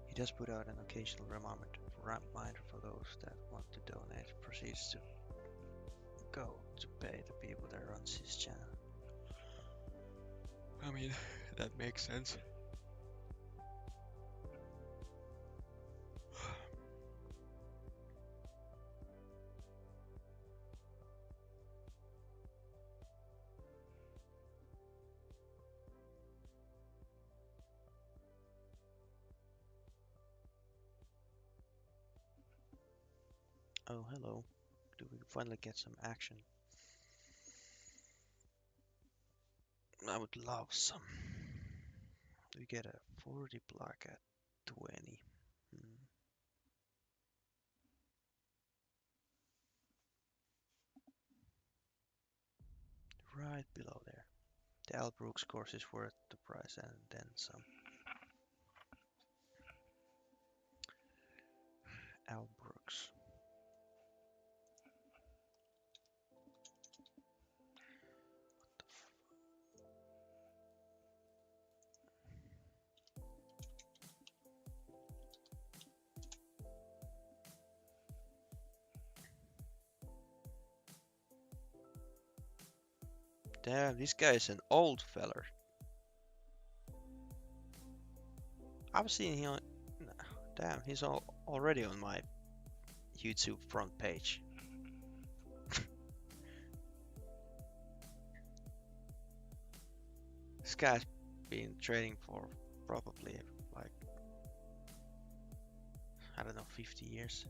He does put out an occasional reminder for those that want to donate. Proceeds to go to pay the people that runs his channel. I mean, that makes sense. Oh, hello. Do we finally get some action? I would love some. We get a 40 block at 20. Right below there. The Al Brooks course is worth the price and then some. Al Brooks. Damn, this guy is an old feller. I've seen him. Damn, he's already on my YouTube front page. This guy's been trading for probably like, I don't know, 50 years.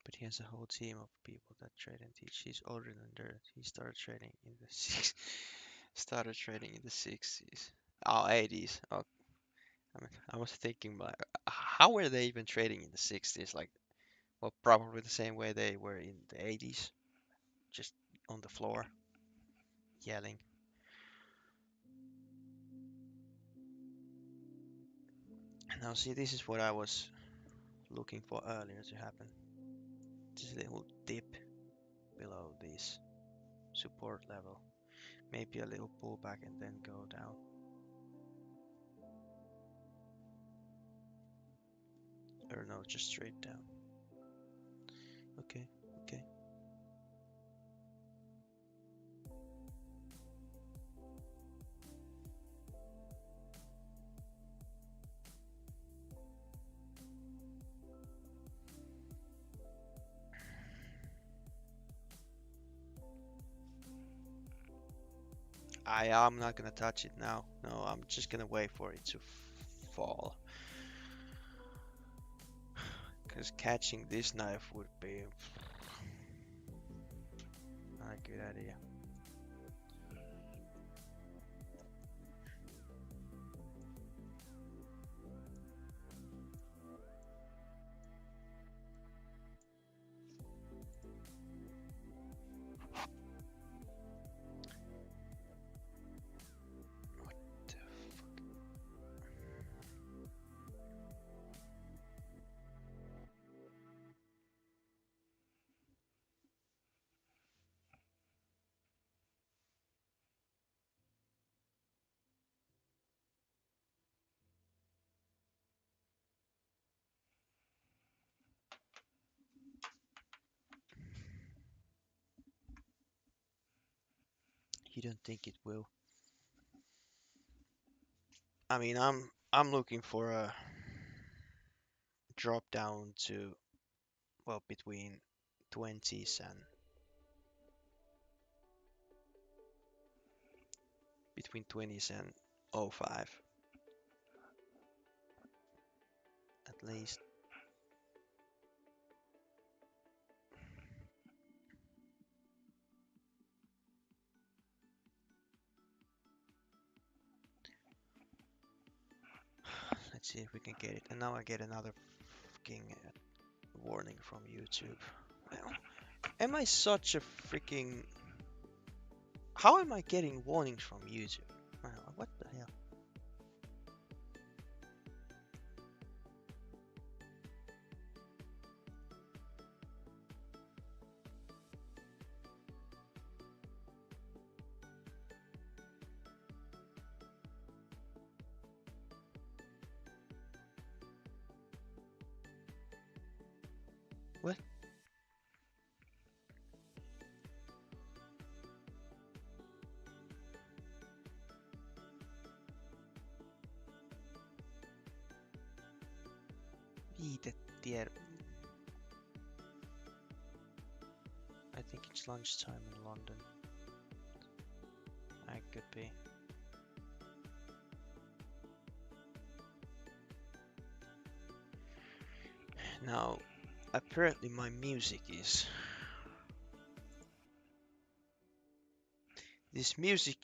But he has a whole team of people that trade and teach. He's older than dirt. He started trading in the started trading in the 60s. Oh, 80s. Oh, I mean, I was thinking like, how were they even trading in the 60s? Like, well, probably the same way they were in the 80s, just on the floor, yelling. Now, see, this is what I was looking for earlier to happen. This little dip below this support level. Maybe a little pullback and then go down. Or no, just straight down. Okay, okay. I'm not gonna touch it now. No, I'm just gonna wait for it to fall. Because catching this knife would be not a good idea. You don't think it will? I mean, I'm looking for a drop down to, well, between 20s and between 20s and 05 at least. Let's see if we can get it. And now I get another fucking warning from YouTube. Am I such a freaking... How am I getting warnings from YouTube? What the hell? What? Viitetier. I think it's lunchtime in London. I could be. Now, apparently my music is... This music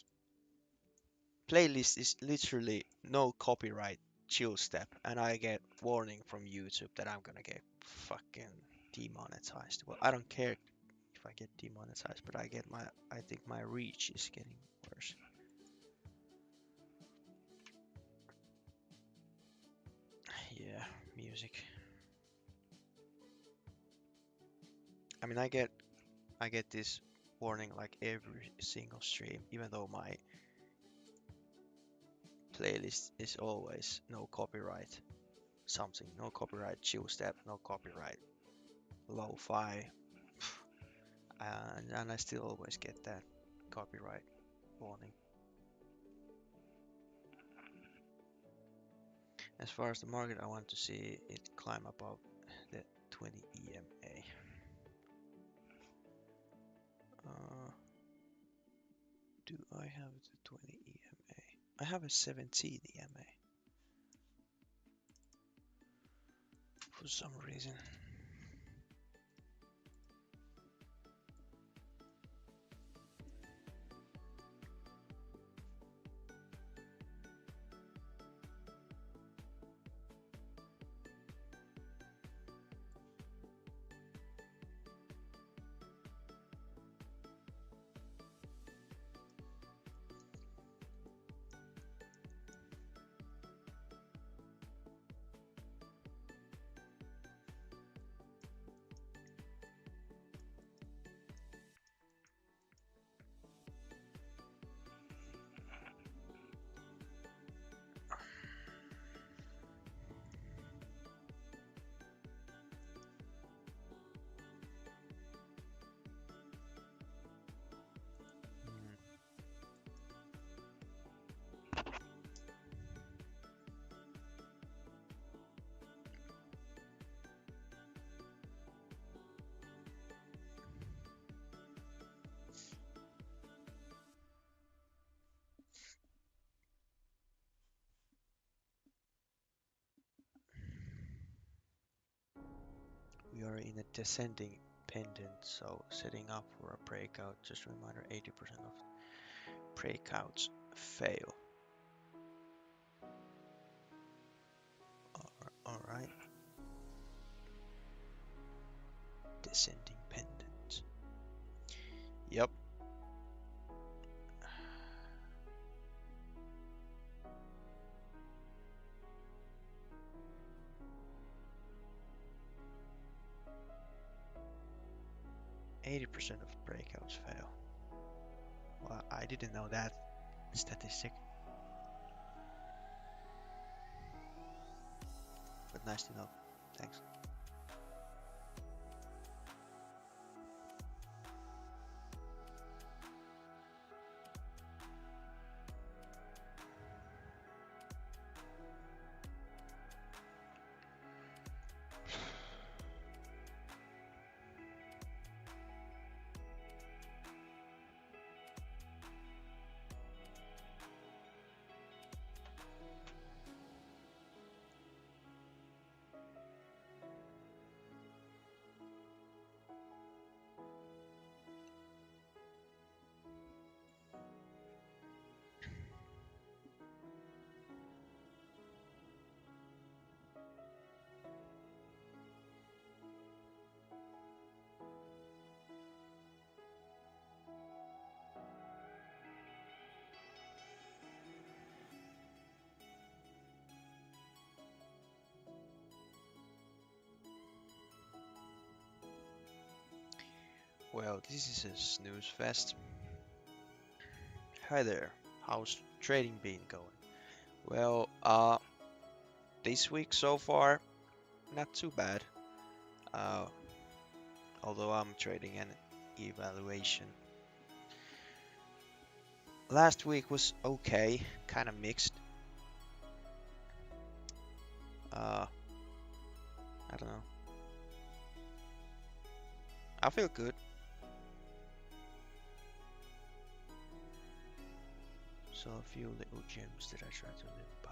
playlist is literally no copyright chill step, and I get warning from YouTube that I'm gonna get fucking demonetized. Well, I don't care if I get demonetized, but I think my reach is getting worse. Yeah, music. I mean, I get this warning like every single stream, even though my playlist is always no copyright something, no copyright chill step, no copyright lo-fi, and I still always get that copyright warning. As far as the market, I want to see it climb above the 20 EMA. Do I have the 20 EMA? I have a 17 EMA. For some reason. in a descending pendant, so setting up for a breakout. Just a reminder, 80% of breakouts fail. Alright. Descending pendant. Yep. %80 of breakouts fail. Well, I didn't know that statistic. But nice to know. Thanks. Well, this is a snooze fest. Hi there, how's trading been going? Well, this week so far, not too bad. Uh, although I'm trading an evaluation. Last week was okay, kind of mixed. I don't know. I feel good. So a few little gems that I try to live by.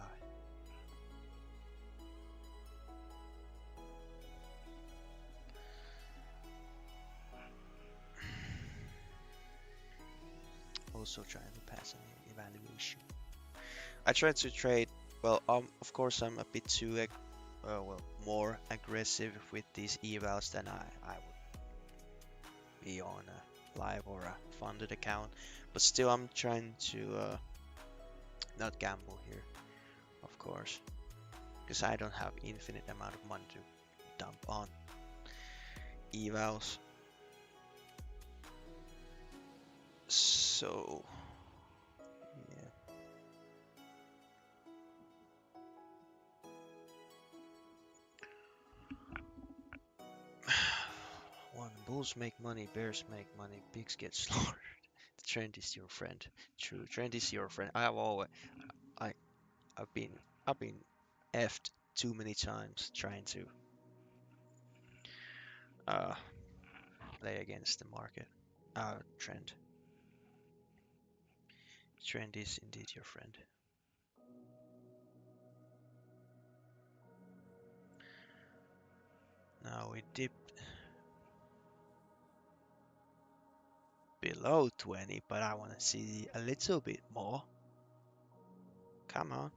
Also trying to pass an evaluation. I try to trade. Well, of course I'm a bit too, more aggressive with these evals than I would be on a live or a funded account. But still, I'm trying to not gamble here, of course, because I don't have infinite amount of money to dump on evals. So yeah. When bulls make money, bears make money, pigs get slaughtered. The trend is your friend. True, trend is your friend. I I've been I've been effed too many times trying to uh play against the market. Trend. Trend is indeed your friend. Now we dipped below 20, but I want to see a little bit more. Come on.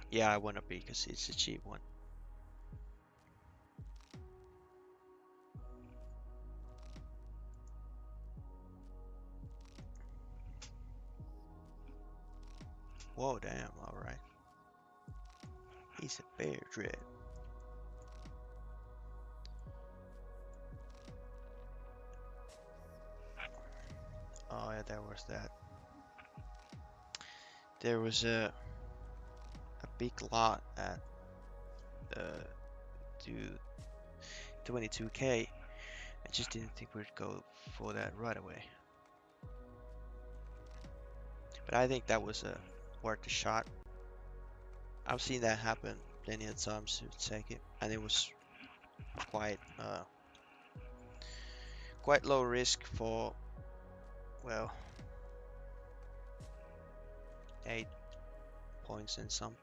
Yeah, I wanna be because it's a cheap one. Whoa, damn, alright. He's a bear dread. Oh yeah, there was that. There was a big lot at to 22k. I just didn't think we'd go for that right away. But I think that was worth a shot. I've seen that happen plenty of times to take it, and it was quite quite low risk for, well, 8 points and some.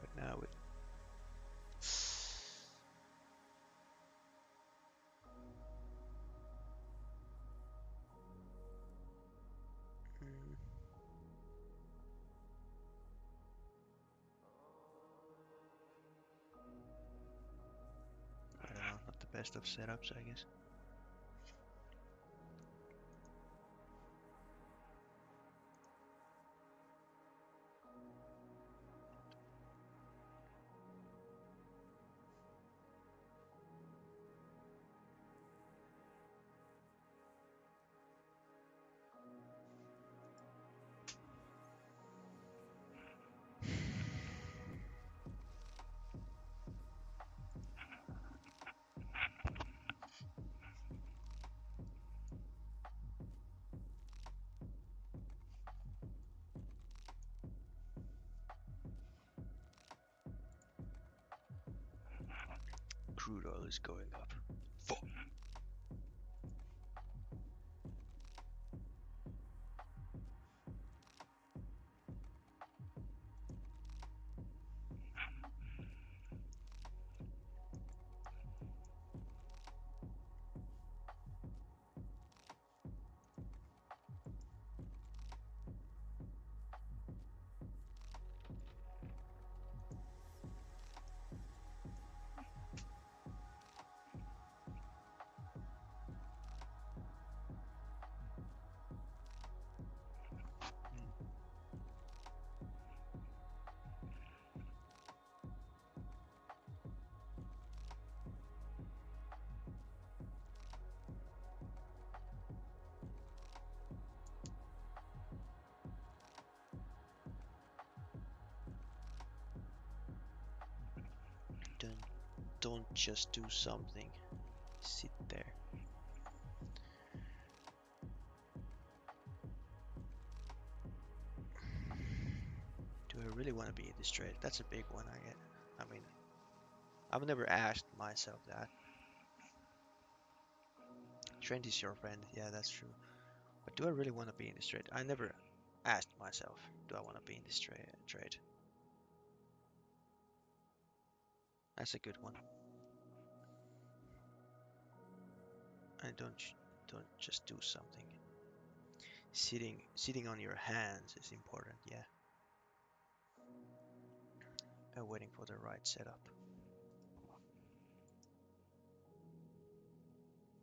But now it. Mm, I don't know, not the best of setups, I guess. Crude oil is going up. Fuck. Don't, don't just do something. Sit there. Do I really want to be in this trade? That's a big one, I get. I mean, I've never asked myself that. Trend is your friend. Yeah, that's true. But do I really want to be in this trade? I never asked myself, do I want to be in this trade? That's a good one. And don't just do something. Sitting on your hands is important. Yeah. Waiting for the right setup.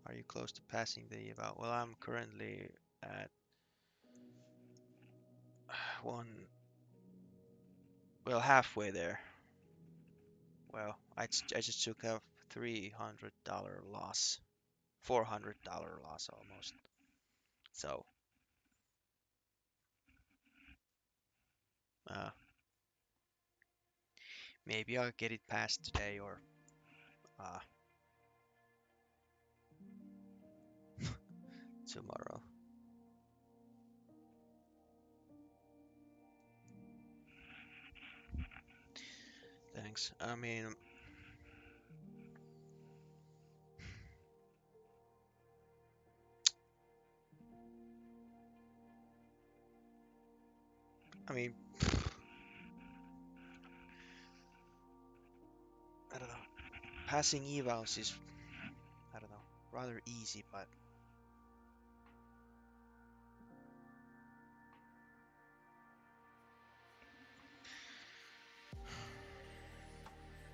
Are you close to passing the eval? Well, I'm currently at one. Well, halfway there. Well, I just took a $300 loss, $400 loss almost. So, uh, maybe I'll get it passed today or uh, tomorrow. Thanks. I mean, I don't know. Passing evals is, I don't know, rather easy, but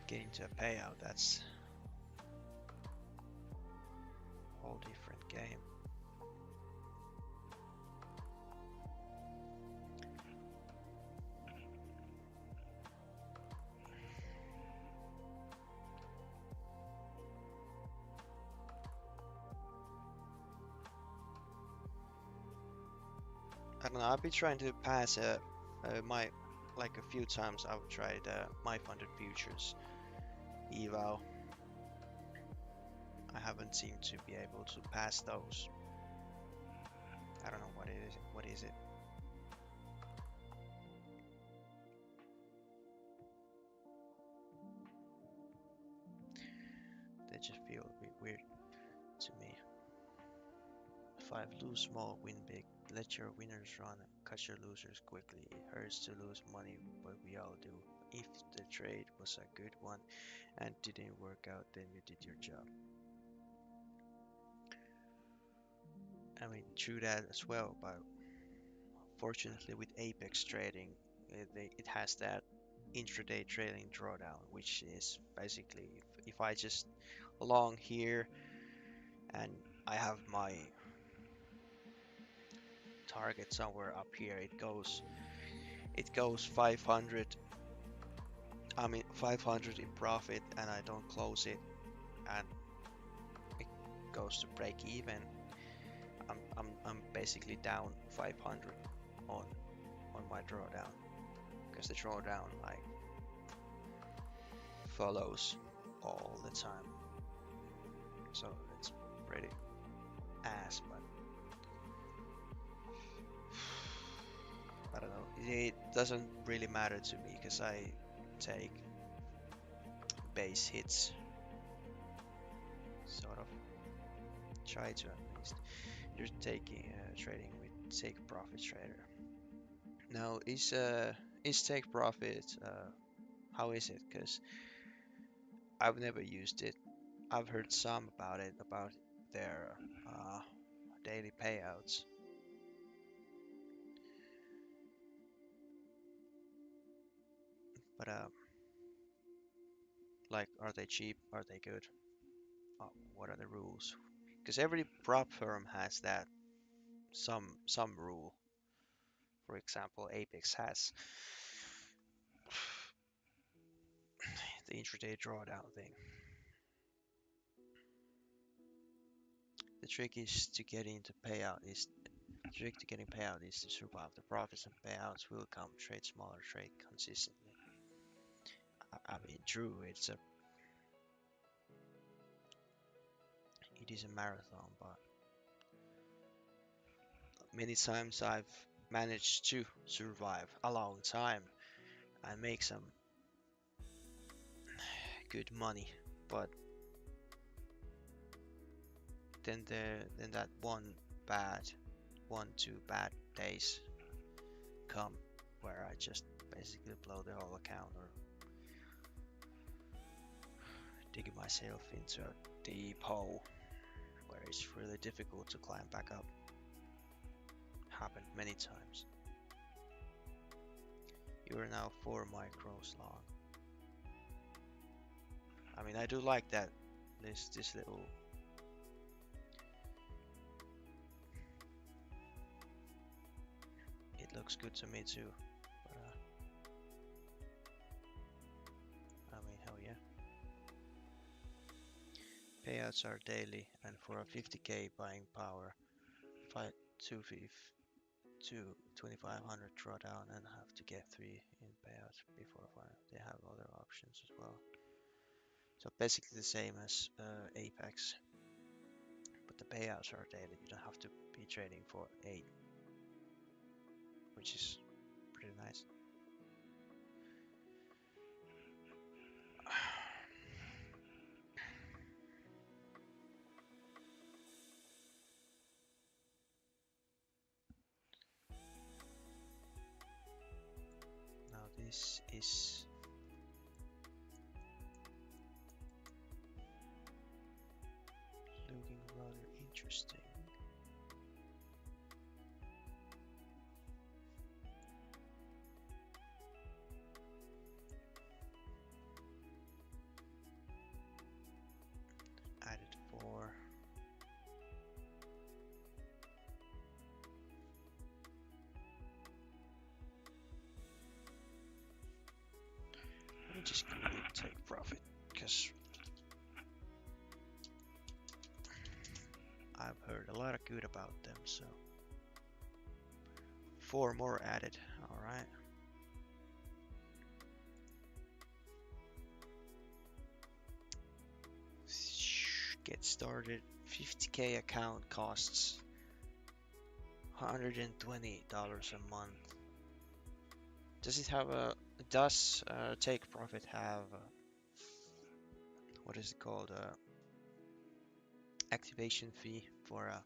getting to a payout, that's a whole different game. I don't know, I've been trying to pass my, like a few times I've tried MyFundedFutures eval. I haven't seemed to be able to pass those. I don't know what it is. What is it? They just feel a bit weird to me. 5. Lose small, win big. Let your winners run, cut your losers quickly. It hurts to lose money, but we all do. If the trade was a good one and didn't work out, then you did your job. I mean, true that as well, but fortunately with Apex trading, it has that intraday trading drawdown, which is basically if I just long here and I have my target somewhere up here, it goes 500. I mean 500 in profit, and I don't close it, and it goes to break even. I'm basically down 500 on my drawdown, because the drawdown like follows all the time, so it's pretty ass. But I don't know, it doesn't really matter to me because I take base hits, sort of try to at least. You're taking trading with take profit trader. Now is take profit, how is it? Because I've never used it. I've heard some about it, about their daily payouts. But like, are they cheap? Are they good? What are the rules? Because every prop firm has that some rule. For example, Apex has the intraday drawdown thing. The trick is to get into payout is the trick to getting payout is to survive. The profits and payouts will come. Trade smaller, trade consistently. I mean, true, it is a marathon, but many times I've managed to survive a long time and make some good money, but then that one, two bad days come where I just basically blow the whole account or dig myself into a deep hole where it's really difficult to climb back up. Happened many times. You are now 4 micros long. I mean, I do like that. This little it looks good to me too. But I mean, hell yeah. Payouts are daily, and for a 50k buying power, 2500 drawdown and have to get 3 in payouts before final. They have other options as well. So basically the same as Apex, but the payouts are daily. You don't have to be trading for 8, which is pretty nice. Now this is looking rather interesting. I've heard a lot of good about them, so 4 more added. All right. Get started. 50k account costs $120 a month. Does it have a? Does Take Profit have what is it called? Activation fee for a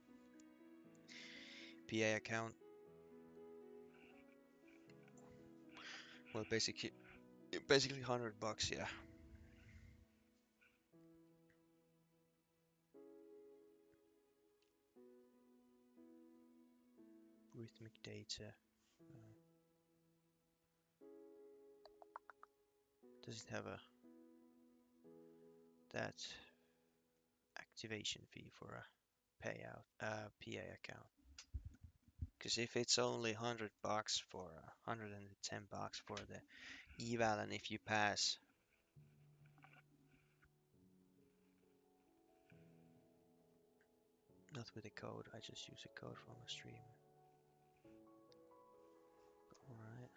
PA account? Well, basically $100, yeah. Rhythmic data. Does it have a that activation fee for a payout PA account? Because if it's only $100 for $110 for the eval, and if you pass, not with a code, I just use a code from a stream. All right.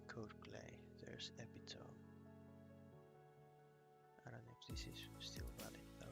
Code play. There's epitome. I don't know if this is still valid though.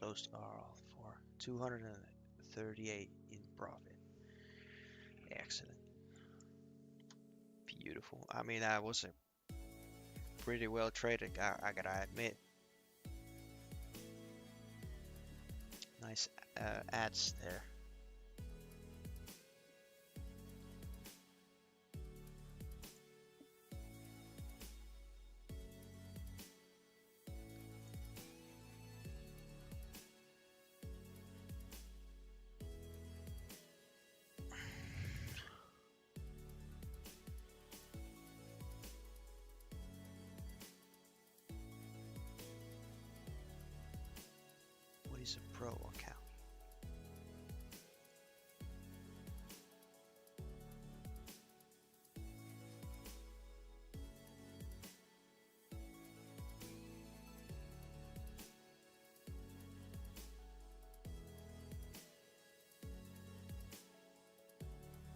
Closed RL for 238 in profit. Excellent. Beautiful. I mean, that was a pretty well traded, I gotta admit. Nice ads there. What is a pro account?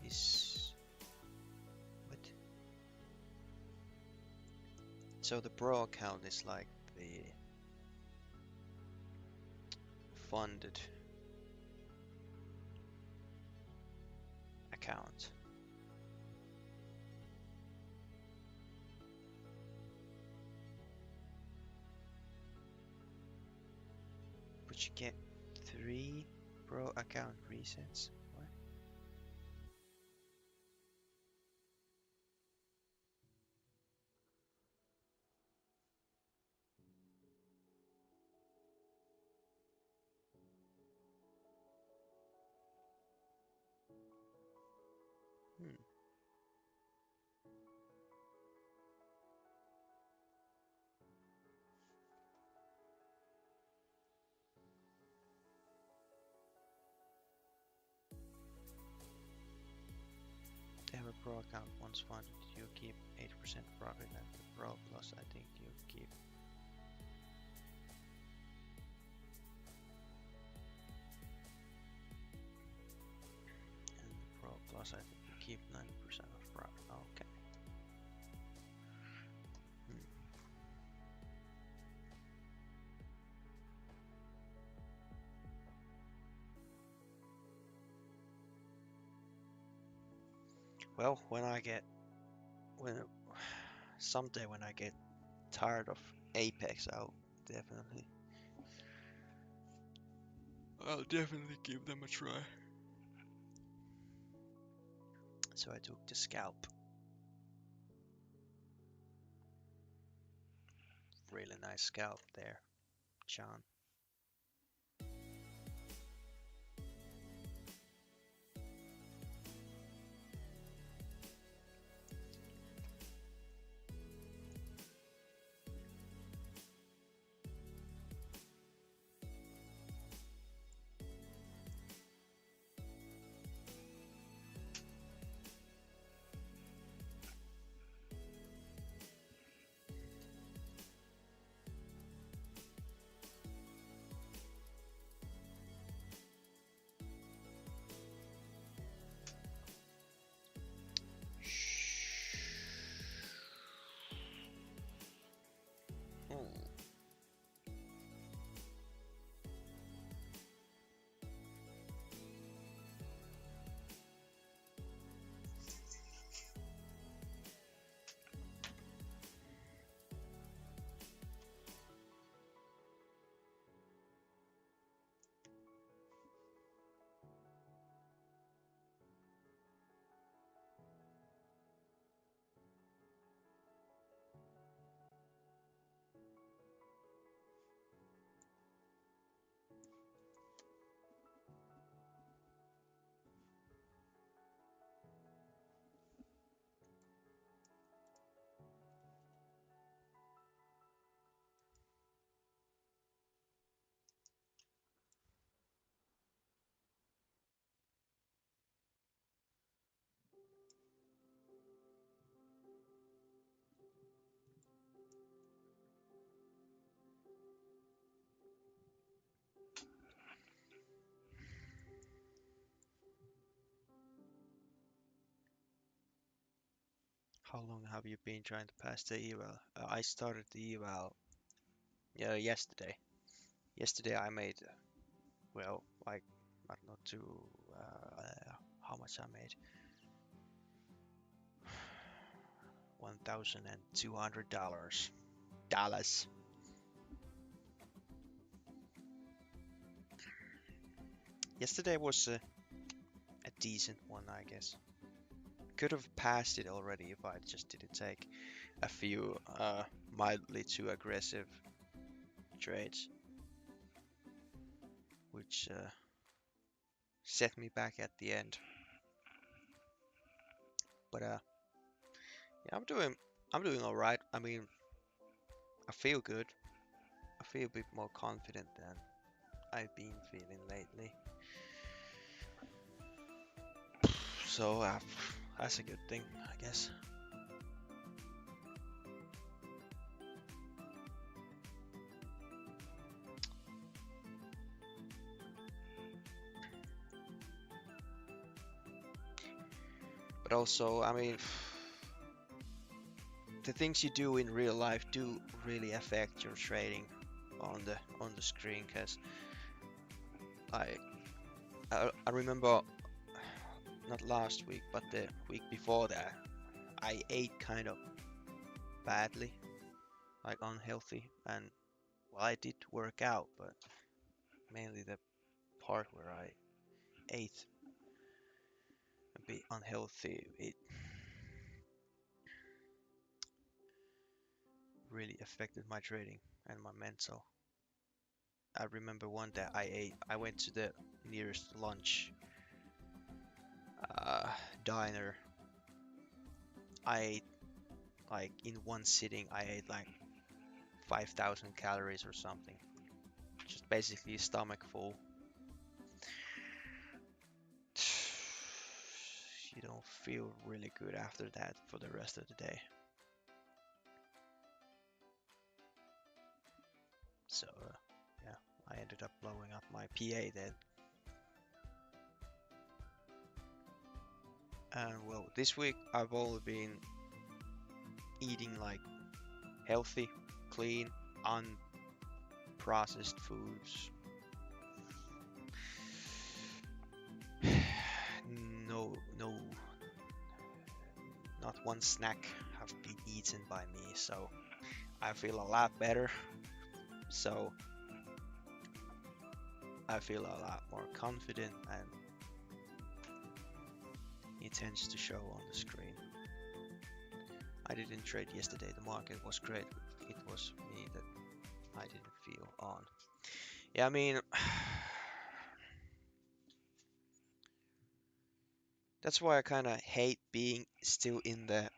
Is what? So the pro account is like the funded account. But you get 3 pro account resets. What? Hmm. They have a pro account once funded. You keep 8% profit, and the pro plus I think you keep. And the pro plus I think you keep 90% of profit. Okay. Hmm. Well, when someday when I get tired of Apex, definitely I'll definitely give them a try. So I took the scalp. Really nice scalp there, John. Hmm. How long have you been trying to pass the eval? I started the eval yesterday. Yesterday I made well, like I don't know, how much I made. $1,200. Dollars. Yesterday was a decent one, I guess. Could have passed it already if I just didn't take a few mildly too aggressive trades, which set me back at the end. But yeah, I'm doing all right. I mean, I feel good. I feel a bit more confident than I've been feeling lately. So that's a good thing, I guess. But also, I mean, the things you do in real life do really affect your trading on the screen. Cause I I remember not last week, but the week before that, I ate kind of badly, like unhealthy, and well, I did work out, but mainly the part where I ate a bit unhealthy, it really affected my trading and my mental. I remember one day I went to the nearest lunch uh, diner. I ate like in one sitting, I ate like 5,000 calories or something. Just basically stomach full. You don't feel really good after that for the rest of the day. So yeah, I ended up blowing up my PA then. And well, this week I've only been eating like healthy, clean, unprocessed foods. No, no, one snack have been eaten by me, so I feel a lot better. So I feel a lot more confident, and it tends to show on the screen. I didn't trade yesterday, the market was great, it was me that I didn't feel on. Yeah, I mean, that's why I kind of hate being still in the,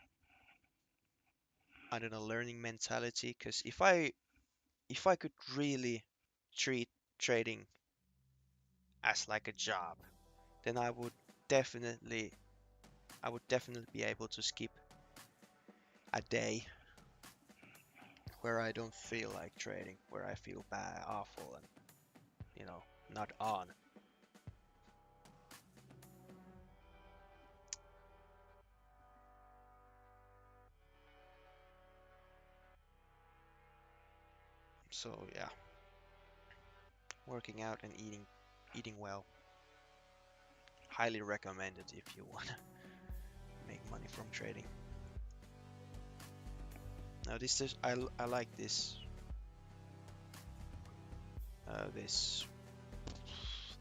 I don't know, learning mentality, because if I could really treat trading as like a job, then definitely I would definitely be able to skip a day where I don't feel like trading, where I feel bad, awful, and not on. So yeah, working out and eating well, highly recommended if you want to make money from trading. Now this is I like this this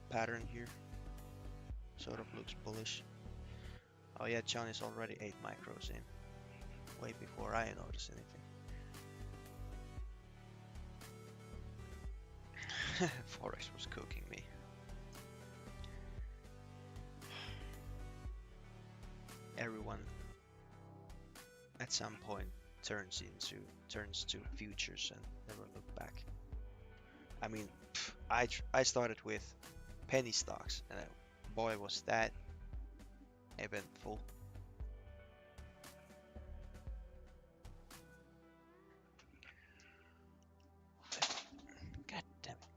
pattern here. Sort of looks bullish. Oh yeah, John is already 8 micros in, way before I notice anything. Forex was cooking me. Everyone at some point turns to futures and never look back. I mean, I started with penny stocks, and boy was that eventful. God damn it.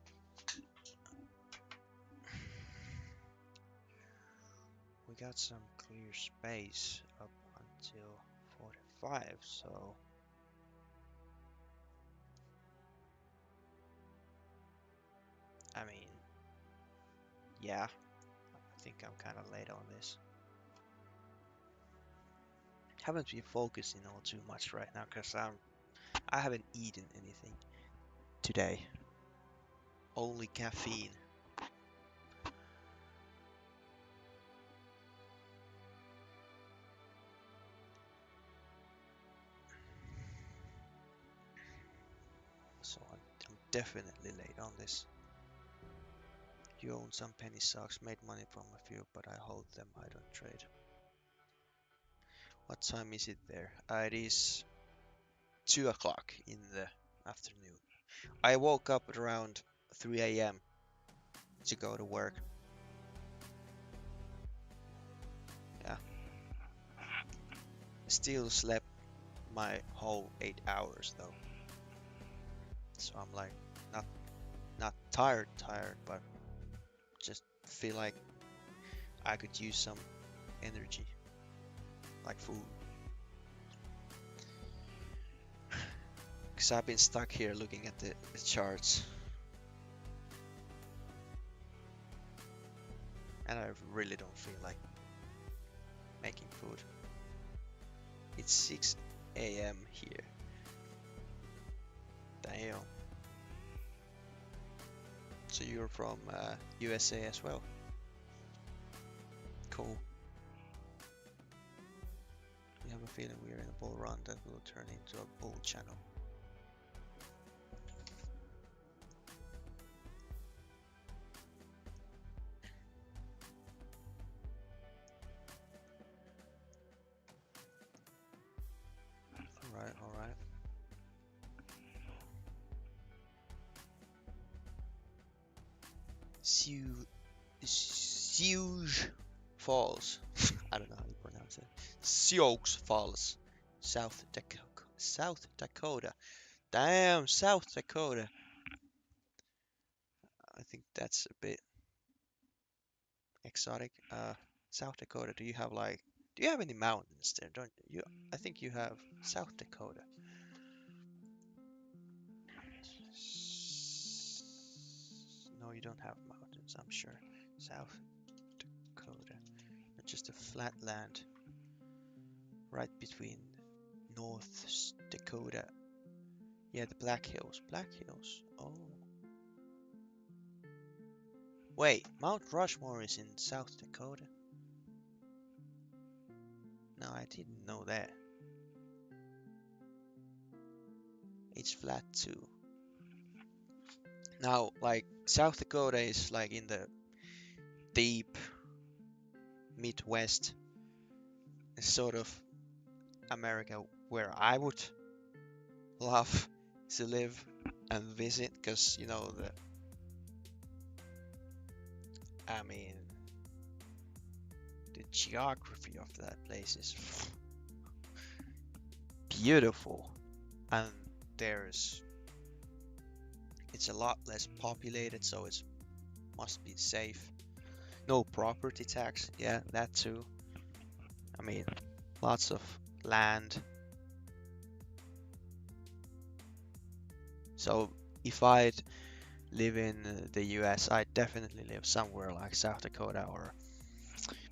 We got some clear space up until 45, so I mean, yeah, I think I'm kind of late on this. Haven't been focusing on too much right now because I haven't eaten anything today. Only caffeine. So I'm definitely late on this. You own some penny stocks, made money from a few, but I hold them, I don't trade. What time is it there? It is 2 o'clock in the afternoon. I woke up at around 3 a.m. to go to work. Yeah. Still slept my whole 8 hours though. So I'm like not tired, but just feel like I could use some energy, like food. Because I've been stuck here looking at the charts. And I really don't feel like making food. It's 6 a.m. here. Damn. So you're from USA as well? Cool. We have a feeling we're in a bull run that will turn into a bull channel. Alright. Sioux Falls. I don't know how you pronounce it. Sioux Falls, South Dakota. South Dakota. Damn, South Dakota. I think that's a bit exotic. South Dakota. Do you have any mountains there? Don't you? I think you have South Dakota. No, you don't have mountains, I'm sure. South Dakota. Just a flat land. right between North Dakota. Yeah, the Black Hills. Black Hills. Oh. Wait, Mount Rushmore is in South Dakota? No, I didn't know that. It's flat too. Now, like, South Dakota is like in the deep Midwest, sort of America, where I would love to live and visit, because you know I mean, the geography of that place is beautiful, and there's it's a lot less populated, so it must be safe. No property tax, yeah, that too. I mean, lots of land. So if I'd live in the US, I'd definitely live somewhere like South Dakota or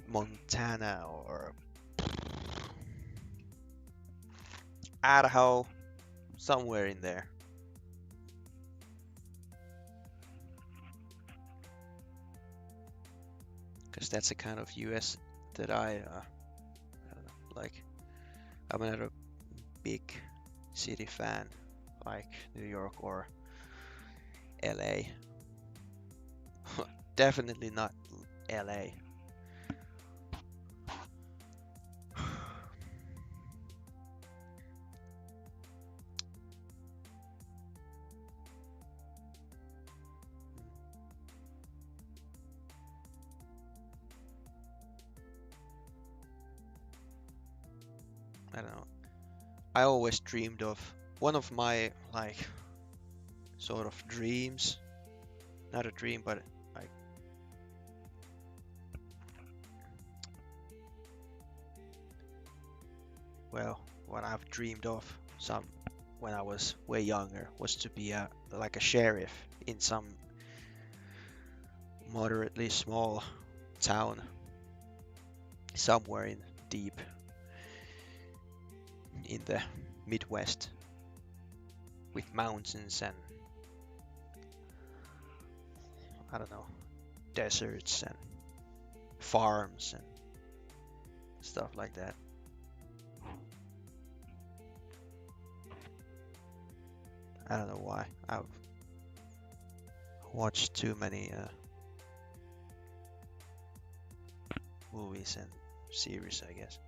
Montana or Idaho, somewhere in there. Because that's the kind of US that I don't know, like. I'm not a big city fan like New York or LA. Definitely not LA. I don't know. I always dreamed of one of my like sort of dreams, not a dream, but like well, what I've dreamed of some when I was way younger was to be like a sheriff in some moderately small town somewhere in deep in the Midwest with mountains and I don't know, deserts and farms and stuff like that. I don't know why. I've watched too many movies and series, I guess.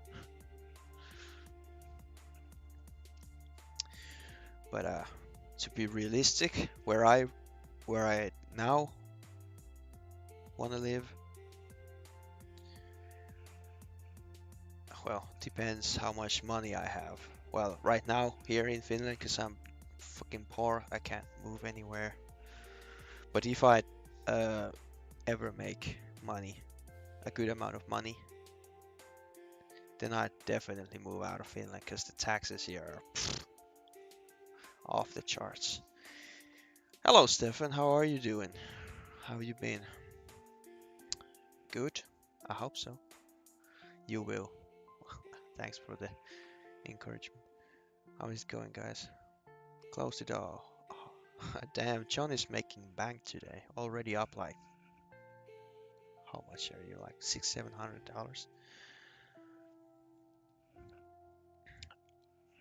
But to be realistic, where I now want to live, well, depends how much money I have. Well, right now here in Finland, because I'm fucking poor, I can't move anywhere. But if I ever make money, a good amount of money, then I'd definitely move out of Finland because the taxes here are off the charts. Hello, Stefan. How are you doing? How have you been? Good? I hope so. You will. Thanks for the encouragement. How is it going, guys? Close it all. Oh, damn, John is making bank today. Already up like, how much are you? Like $600-700?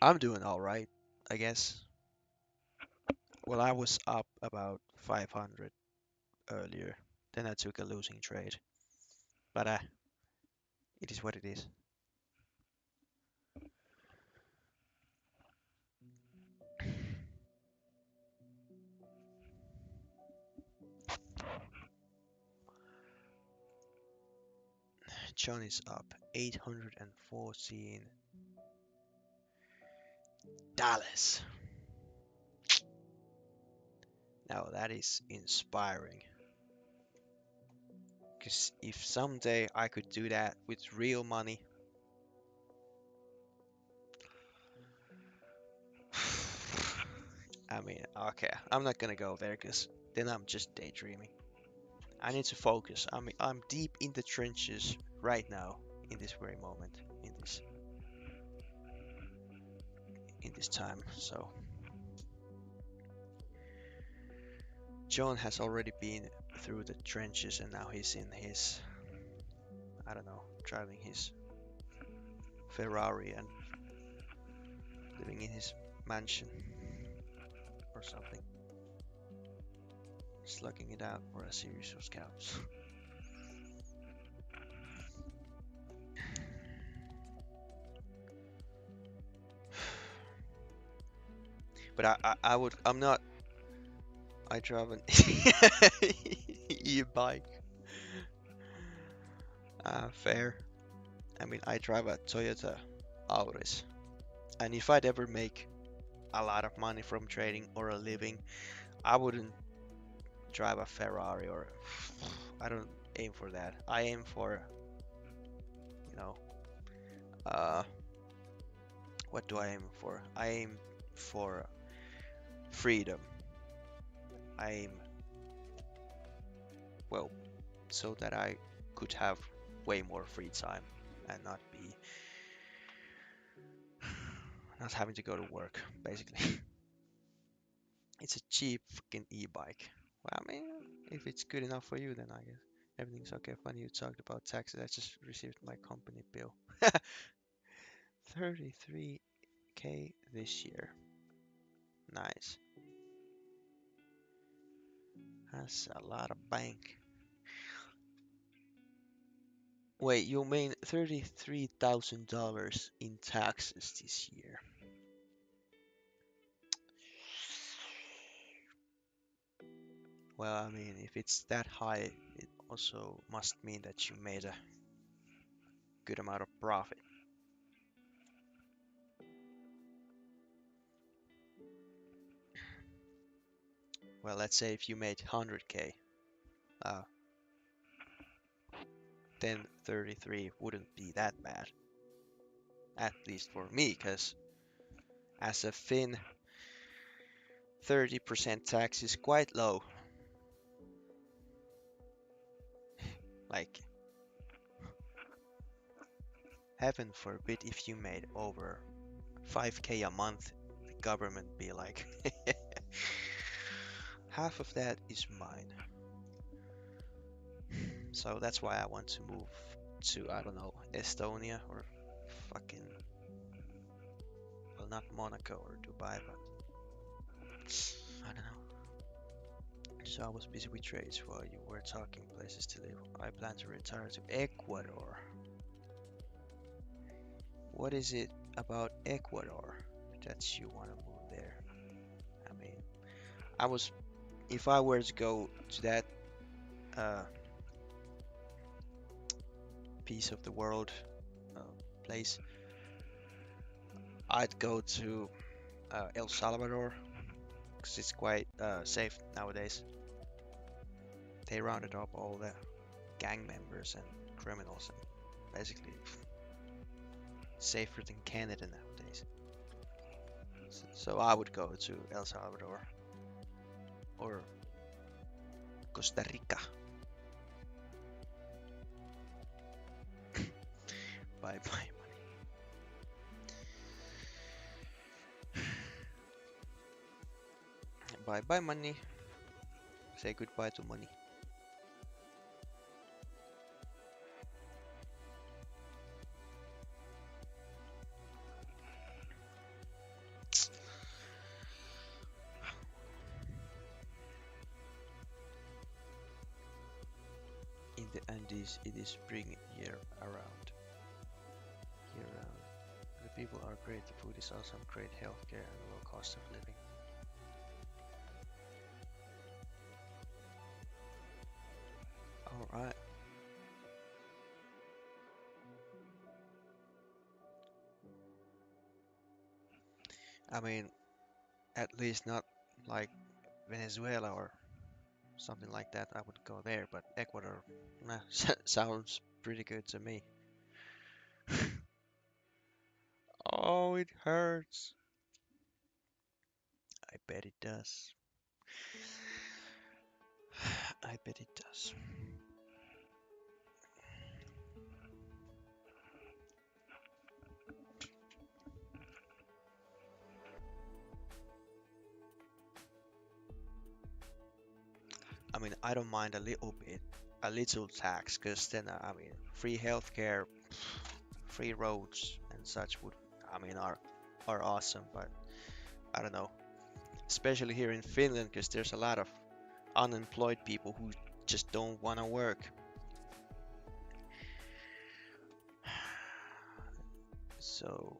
I'm doing all right, I guess. Well, I was up about 500 earlier. Then I took a losing trade. But it is what it is. John is up $814. Now that is inspiring. Because if someday I could do that with real money, I mean, okay, I'm not gonna go there because then I'm just daydreaming. I need to focus. I'm deep in the trenches right now, in this very moment, in this in this time. So John has already been through the trenches, and now he's in his, I don't know, driving his Ferrari and living in his mansion or something, slugging it out for a series of scalps. But I drive an e-bike. Fair. I mean, I drive a Toyota Auris, and if I'd ever make a lot of money from trading or a living, I wouldn't drive a Ferrari, or I don't aim for that. I aim for, you know, uh, what do I aim for? I aim for freedom. I aim, well, so that I could have way more free time and not having to go to work, basically. It's a cheap fucking e-bike. Well, I mean, if it's good enough for you, then I guess everything's okay. Funny you talked about taxes. I just received my company bill. 33K this year. Nice. That's a lot of bank. Wait, you mean $33,000 in taxes this year? Well, I mean, if it's that high, it also must mean that you made a good amount of profit. Well, let's say if you made 100K, then 33 wouldn't be that bad. At least for me, because as a Finn, 30% tax is quite low. Like, heaven forbid if you made over 5K a month, the government be like, half of that is mine. So that's why I want to move to, I don't know, Estonia or fucking, well, not Monaco or Dubai, but I don't know. So I was busy with trades while you were talking places to live. I plan to retire to Ecuador. What is it about Ecuador that you want to move there? I mean, if I were to go to that piece of the world uh, place, I'd go to El Salvador because it's quite safe nowadays. They rounded up all the gang members and criminals, and basically safer than Canada nowadays. So I would go to El Salvador or Costa Rica. Bye bye money. Bye bye money. Say goodbye to money. In the Andes, it is spring year round. The people are great, the food is awesome, great healthcare and low cost of living. Alright. I mean, at least not like Venezuela or something like that. I would go there, but Ecuador, nah, sounds pretty good to me. Oh, it hurts. I bet it does. I bet it does. I mean, I don't mind a little bit, a little tax, because then I mean, free healthcare, free roads and such would, I mean, are awesome. But I don't know, especially here in Finland, because there's a lot of unemployed people who just don't want to work. So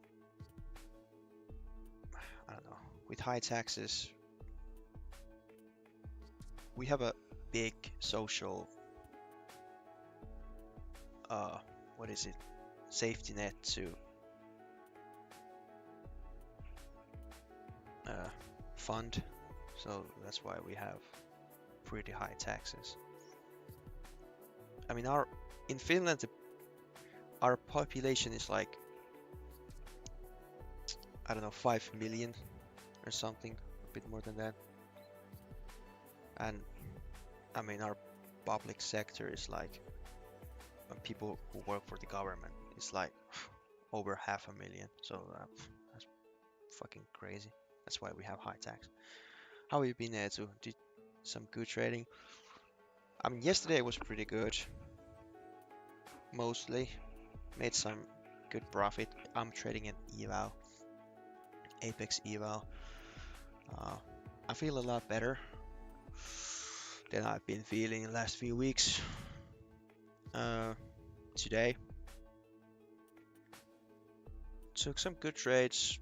I don't know. With high taxes, we have a big social, what is it, safety net to fund. So that's why we have pretty high taxes. I mean, in Finland, our population is like, I don't know, 5 million or something, a bit more than that. And I mean, our public sector is like, people who work for the government is like over 500,000. So that's fucking crazy. That's why we have high tax. How have you been, Eetu? Did some good trading? I mean, yesterday was pretty good. Mostly made some good profit. I'm trading an eval, Apex eval. I feel a lot better than I've been feeling the last few weeks. Today took some good trades.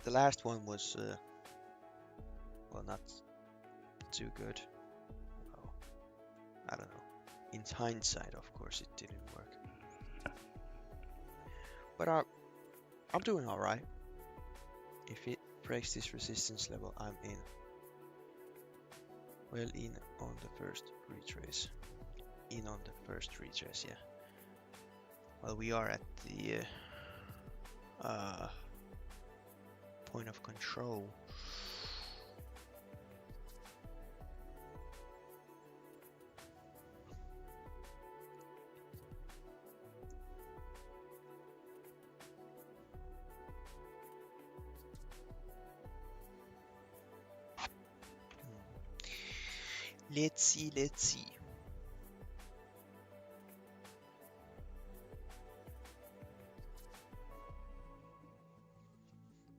The last one was well, not too good. Oh, I don't know. In hindsight, of course, it didn't work. But I'm doing all right. If it breaks this resistance level, I'm in. Well, in on the first retrace. In on the first retrace, yeah. Well, we are at the point of control. Let's see.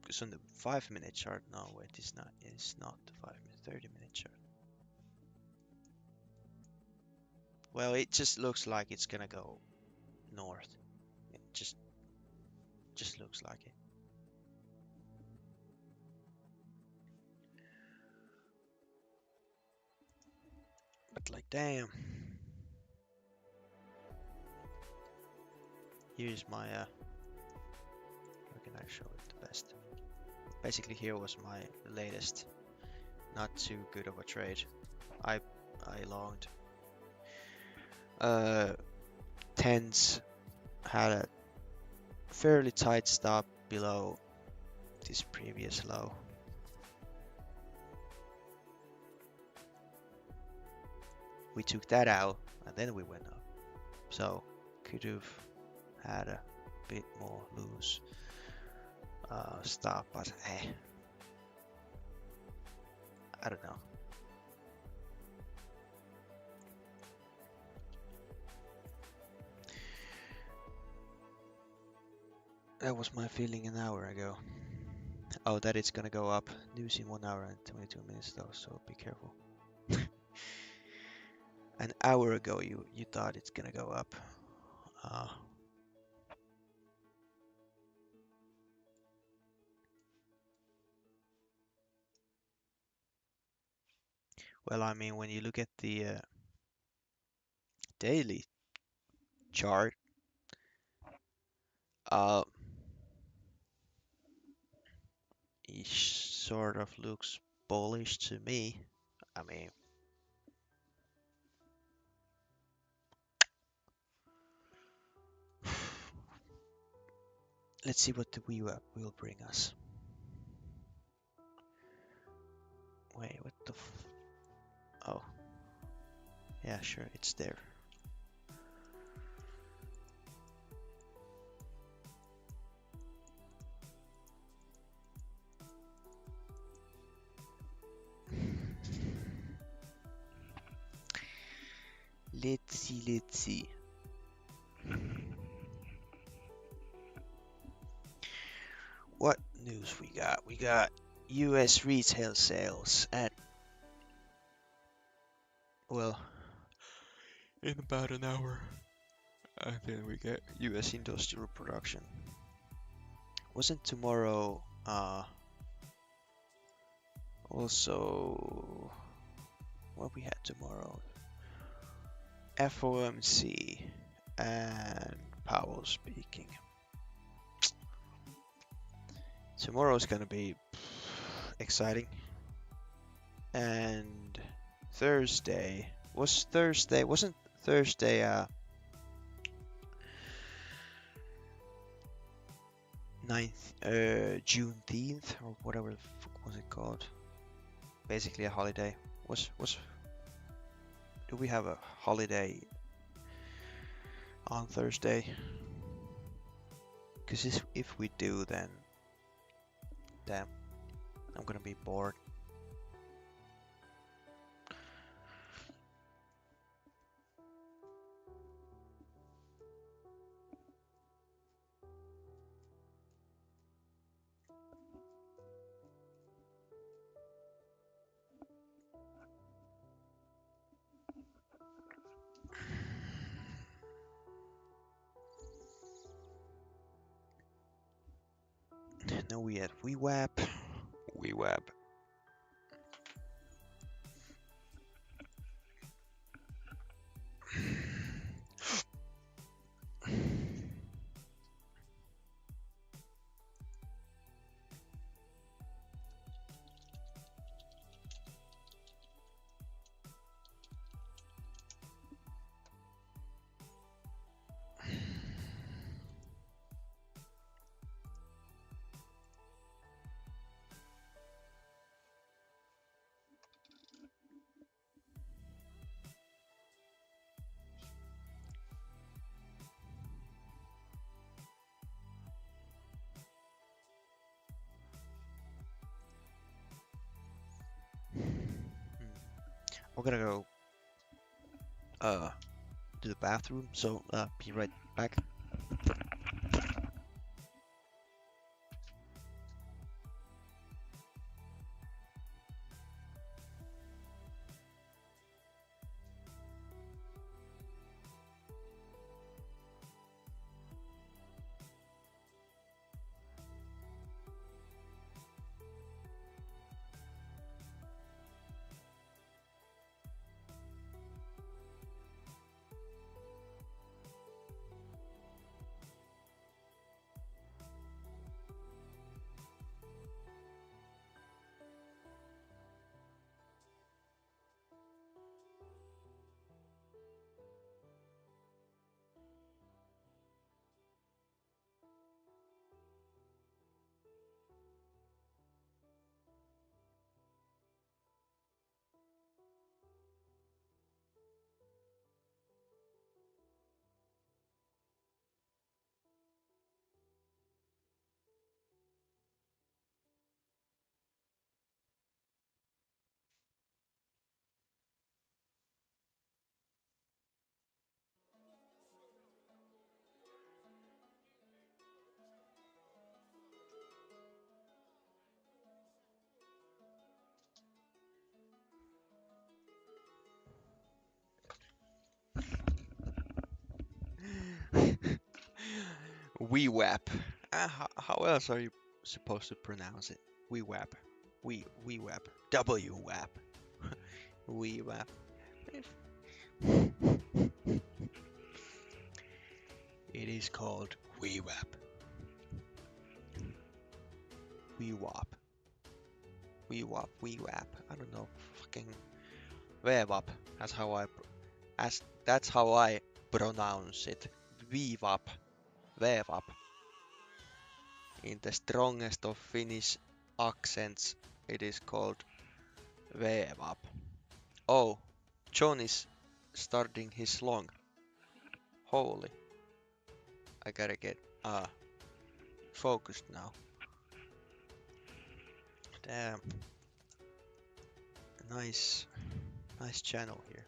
Because on the 5-minute chart, no, wait, it's not the 5-minute, 30-minute chart. Well, it just looks like it's gonna go north. It just looks like it. But like, damn. Here's my how can I show it the best? Basically, here was my latest, not too good of a trade. I longed. Tens had a fairly tight stop below this previous low. We took that out and then we went up. So could have had a bit more loose stop, but I don't know. That was my feeling an hour ago. Oh, that it's gonna go up. News in 1 hour and 22 minutes though, so be careful. An hour ago you thought it's gonna go up. Well, I mean, when you look at the daily chart, it sort of looks bullish to me. I mean, let's see what the VWAP will bring us. Wait, what the oh. Yeah, sure, it's there. Let's see. What news we got? We got US retail sales at, well, in about an hour. And then we get US industrial production. Wasn't tomorrow also what we had tomorrow? FOMC and Powell speaking. Tomorrow's gonna be exciting. And wasn't Thursday 9th, Juneteenth or whatever the fuck was it called? Basically a holiday. Do we have a holiday on Thursday? Because if we do, then damn, I'm gonna be bored. No, we had WeWap. We're gonna go to the bathroom, so be right back. WeWap. How else are you supposed to pronounce it? WeWap. WeWap. WWAP. WeWap. It is called WeWap. WeWap. WeWap. I don't know. Fucking WeWap. That's how I pronounce it. WeWap. WeWap. In the strongest of Finnish accents, it is called WeWap. Oh, John is starting his slong. Holy. I gotta get focused now. Damn. Nice channel here.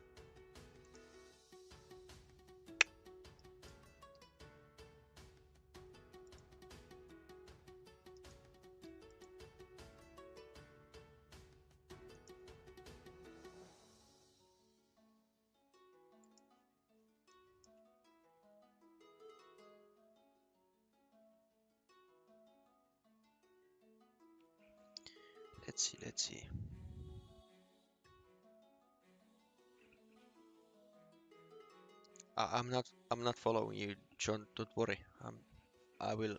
Let's see. I'm not following you, John. Don't worry. I will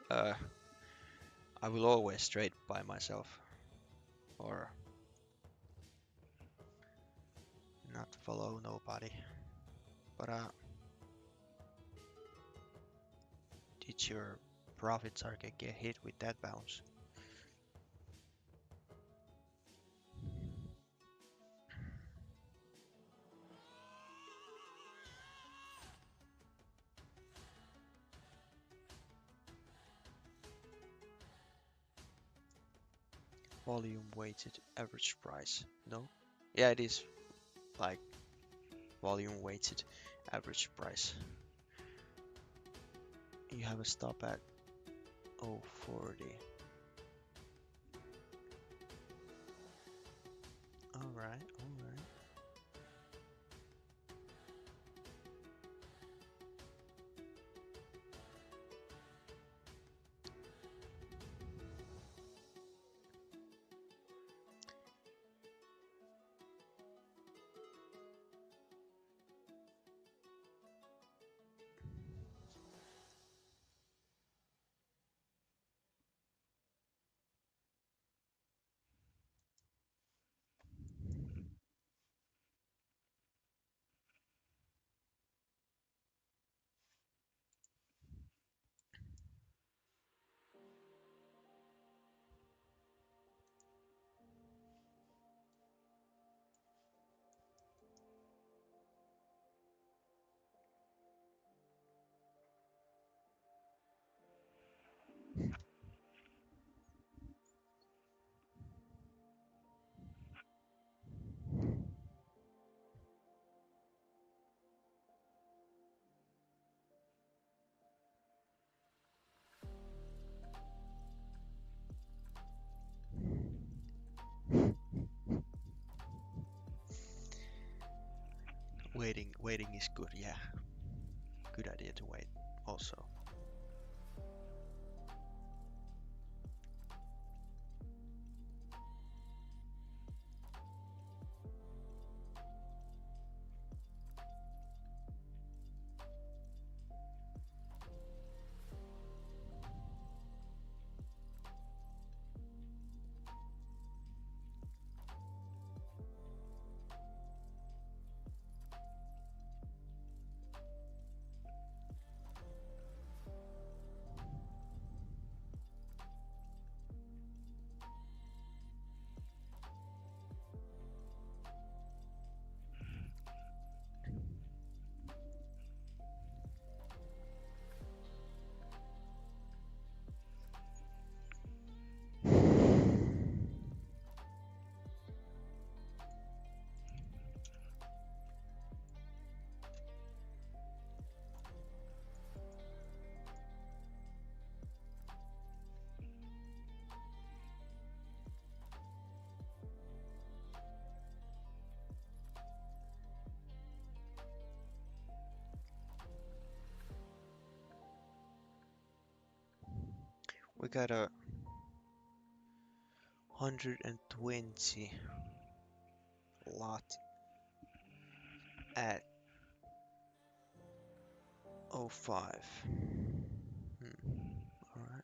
uh I will always trade by myself or not follow nobody. But did your profit target get hit with that bounce? Volume weighted average price. No? Yeah, it is like volume weighted average price. You have a stop at 0.40. Alright, alright. Waiting is good, yeah. Good idea to wait also. We got a 120 lot at 0.5. Alright.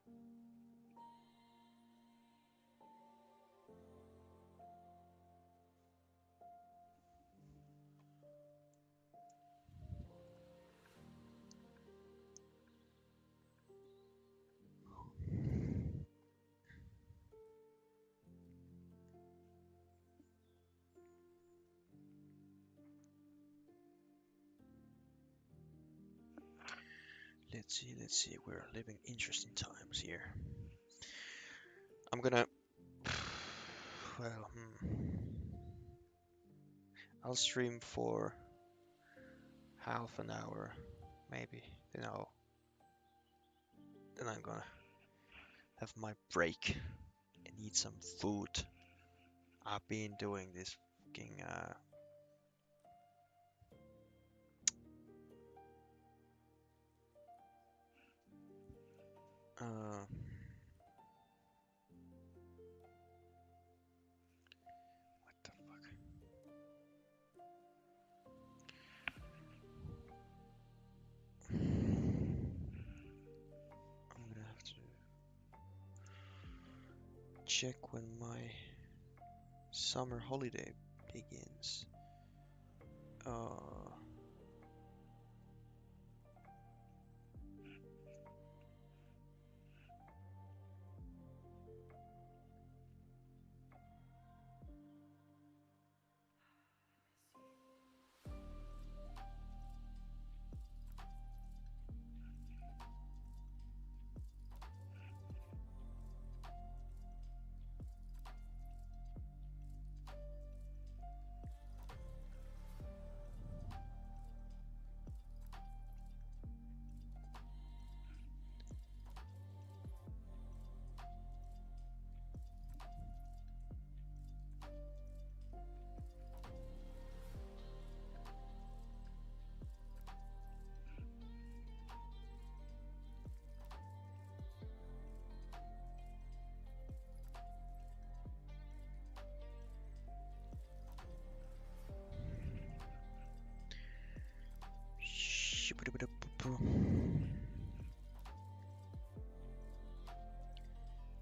Let's see, we're living interesting times here. I'm gonna, well, I'll stream for half an hour, maybe, then I'm gonna have my break and eat some food. I've been doing this fucking, uh, check when my summer holiday begins.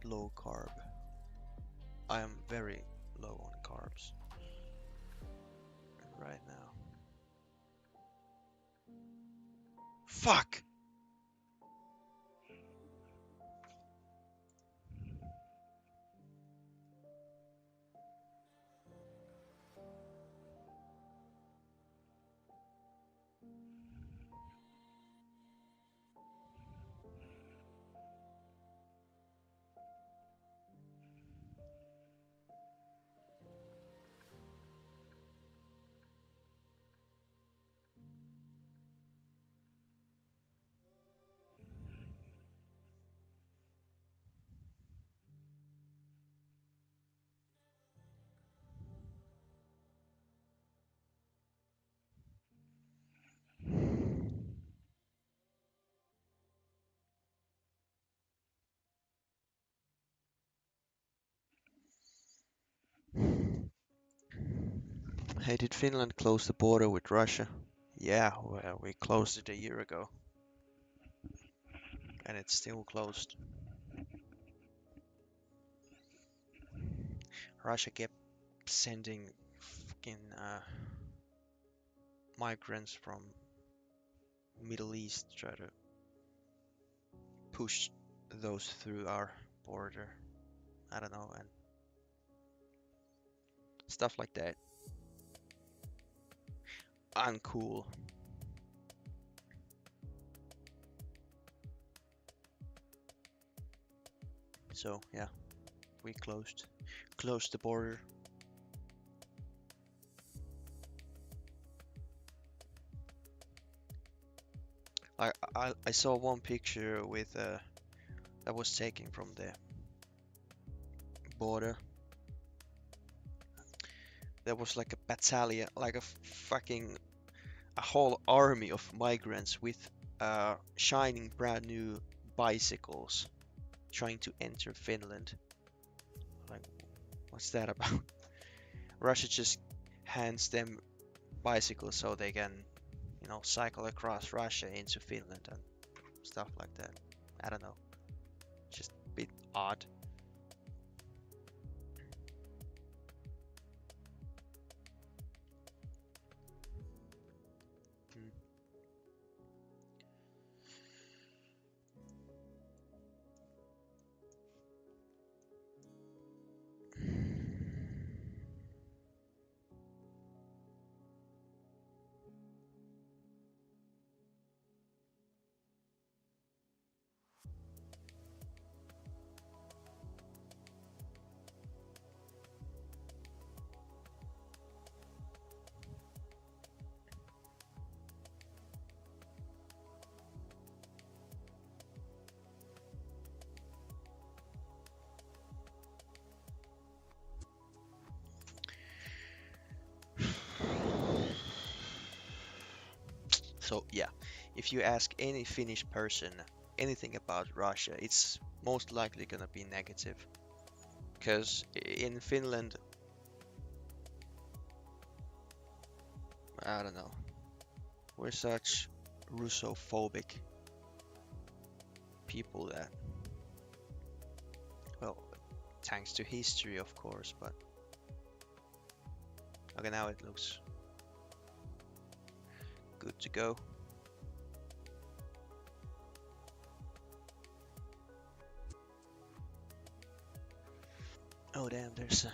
Low carb. I am very low on carbs right now. Fuck! Hey, did Finland close the border with Russia? Yeah, well, we closed it a year ago. And it's still closed. Russia kept sending fucking migrants from Middle East to try to push those through our border. I don't know, and stuff like that. Uncool. So yeah, we closed the border. I saw one picture with that was taken from the border. There was like a battalion, like a fucking a whole army of migrants with shining brand new bicycles trying to enter Finland. Like, what's that about? Russia just hands them bicycles so they can, you know, cycle across Russia into Finland and stuff like that. I don't know. Just a bit odd. So yeah, if you ask any Finnish person anything about Russia, it's most likely gonna be negative. Because in Finland, I don't know, we're such Russophobic people that, well, thanks to history, of course, but okay, now it looks good to go. Oh damn, there's a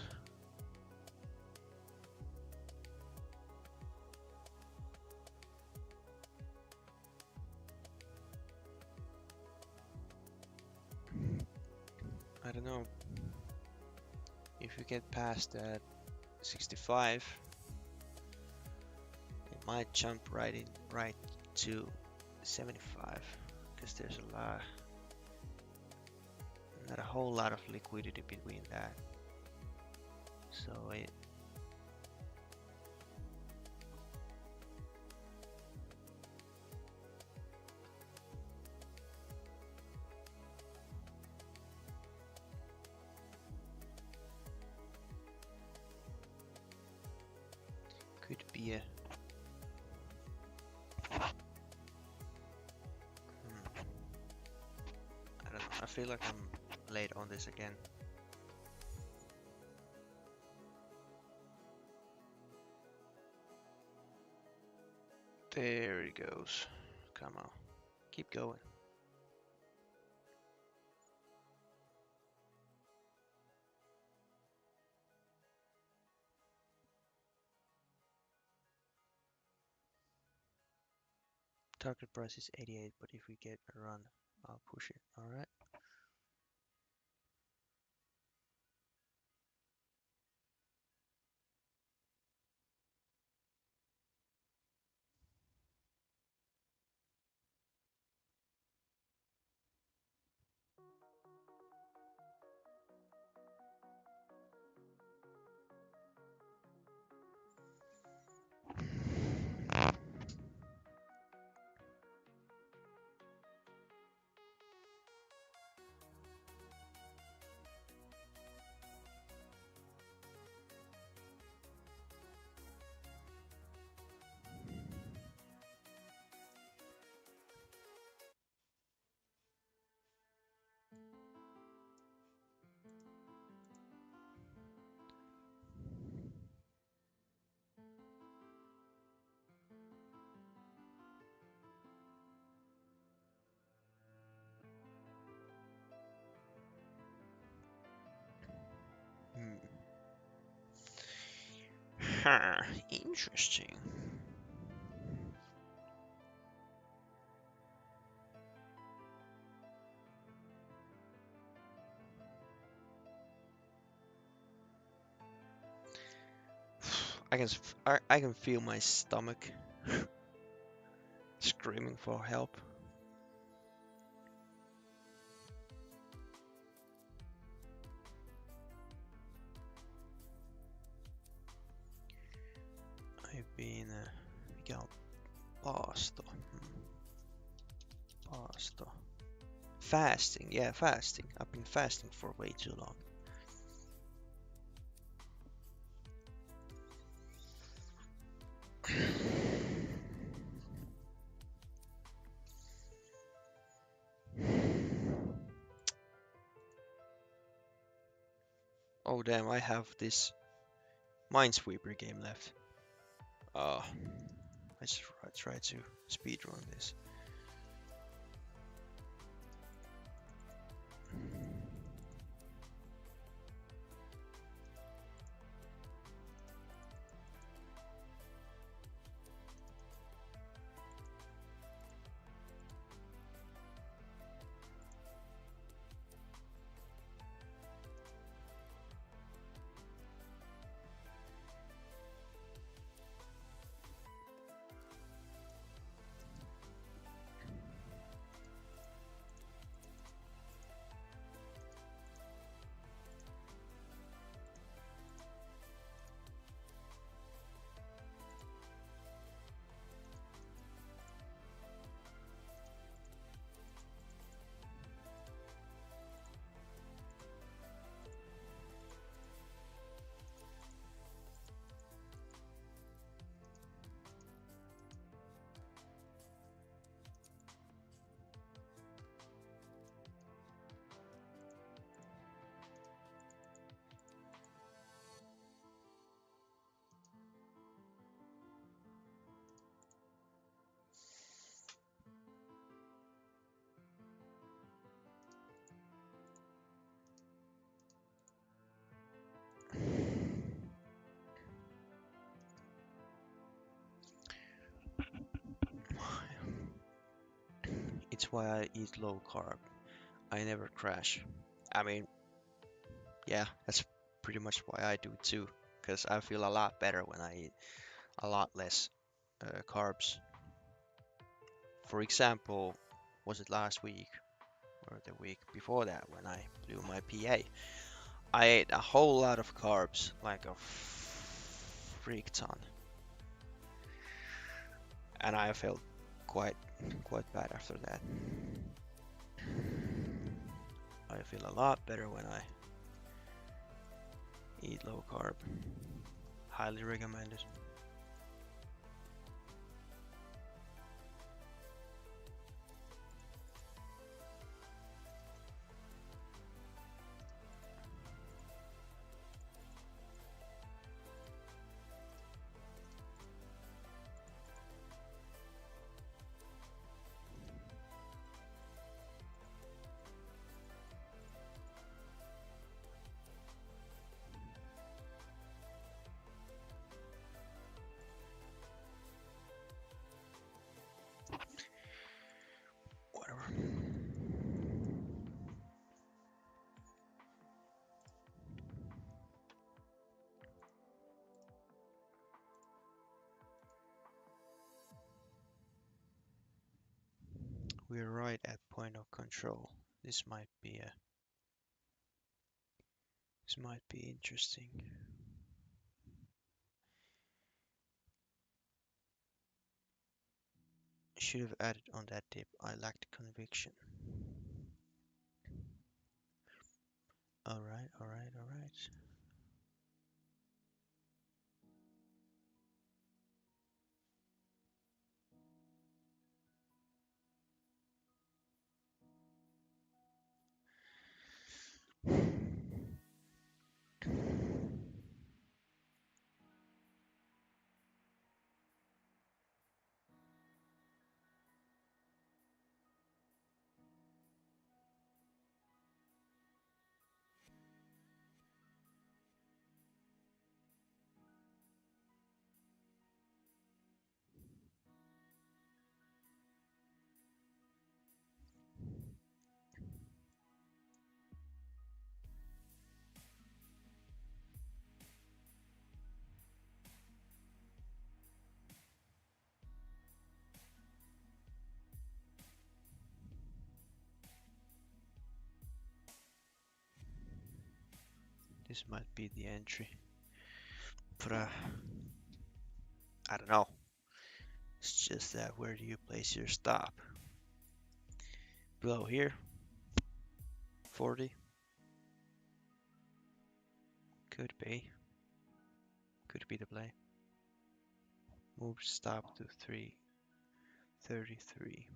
I don't know if you get past that 65, it might jump right to 75 because there's a lot, not a whole lot of liquidity between that. So it could be a I don't know. I feel like I'm late on this again. There it goes. Come on. Keep going. Target price is 88, but if we get a run, I'll push it. Alright. Huh, interesting. I can feel my stomach screaming for help. I've been pasto. Pasto. Fasting, yeah, fasting. I've been fasting for way too long. Oh damn, I have this Minesweeper game left. Let's try to speedrun this. It's why I eat low carb. I never crash. I mean, yeah, that's pretty much why I do too. Because I feel a lot better when I eat a lot less carbs. For example, was it last week or the week before that when I blew my PA? I ate a whole lot of carbs, like a freak ton, and I felt quite bad after that. I feel a lot better when I eat low carb. Highly recommended. Whatever. We're right at point of control. This might be interesting. Should have added on that dip. I lacked conviction. Alright, alright, alright. This might be the entry. But I don't know. It's just that where do you place your stop? Below here? 40? Could be. Could be the play. Move stop to 333.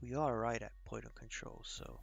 We are right at point of control, so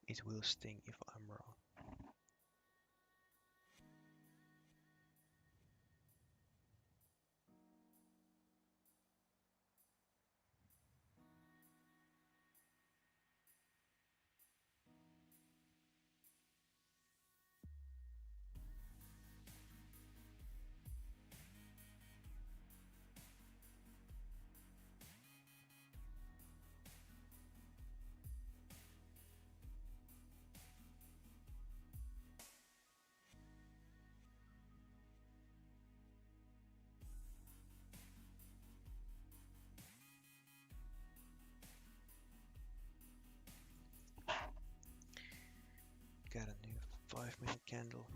it will sting if I'm wrong. candle.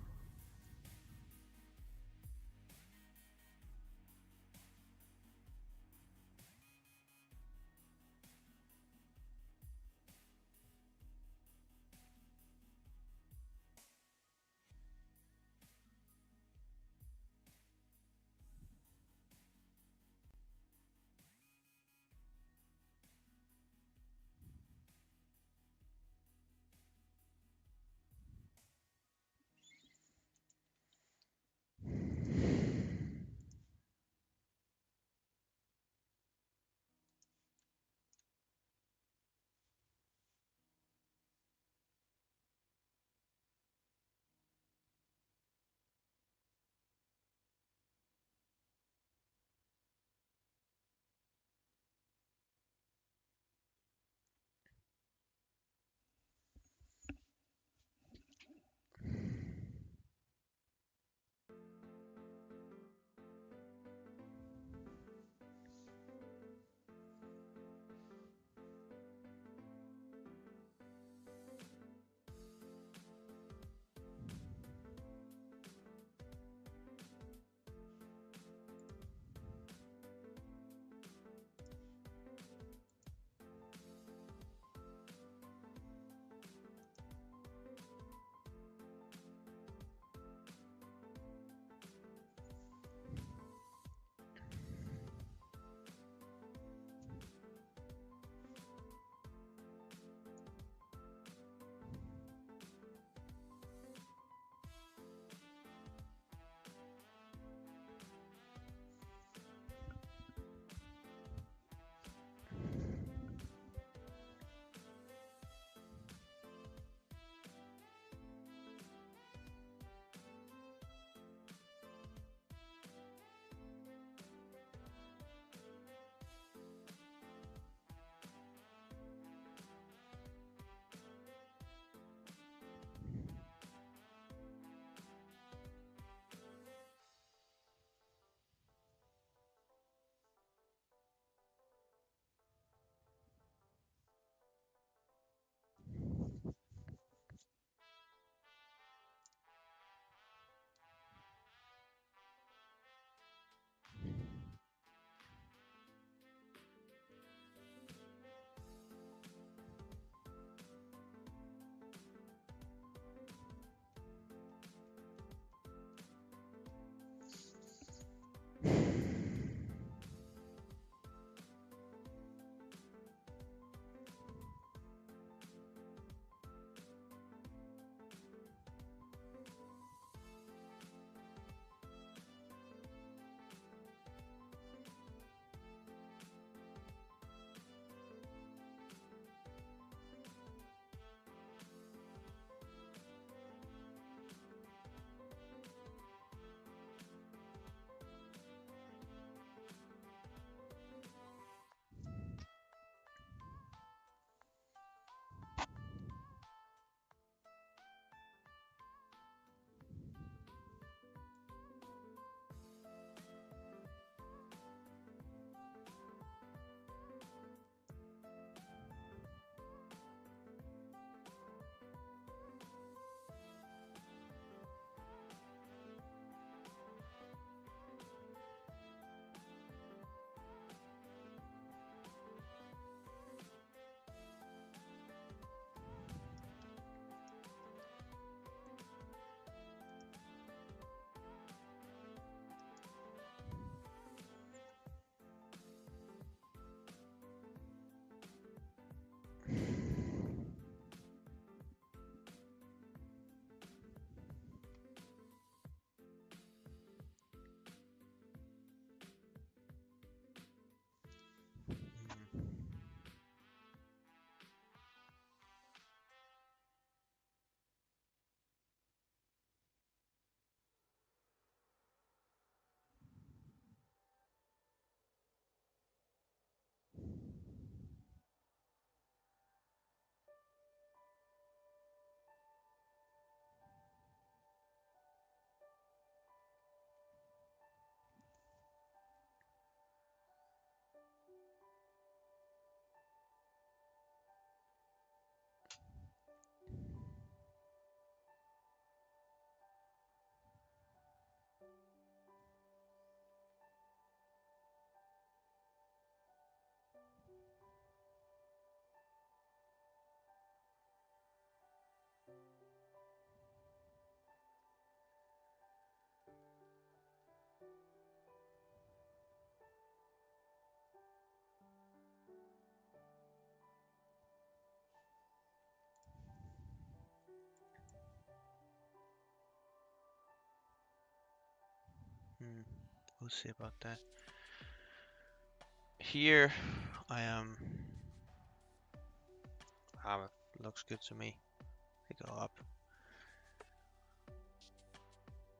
We'll see about that. Here I am. It looks good to me. I go up.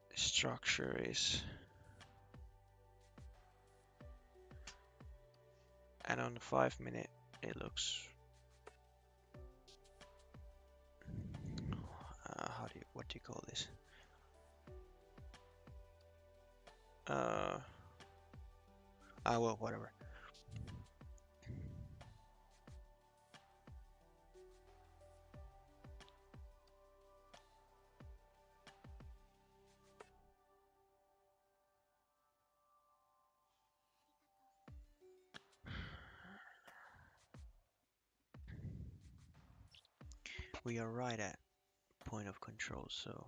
The structure is, and on the 5 minute it looks what do you call this? Well, whatever. We are right at point of control, so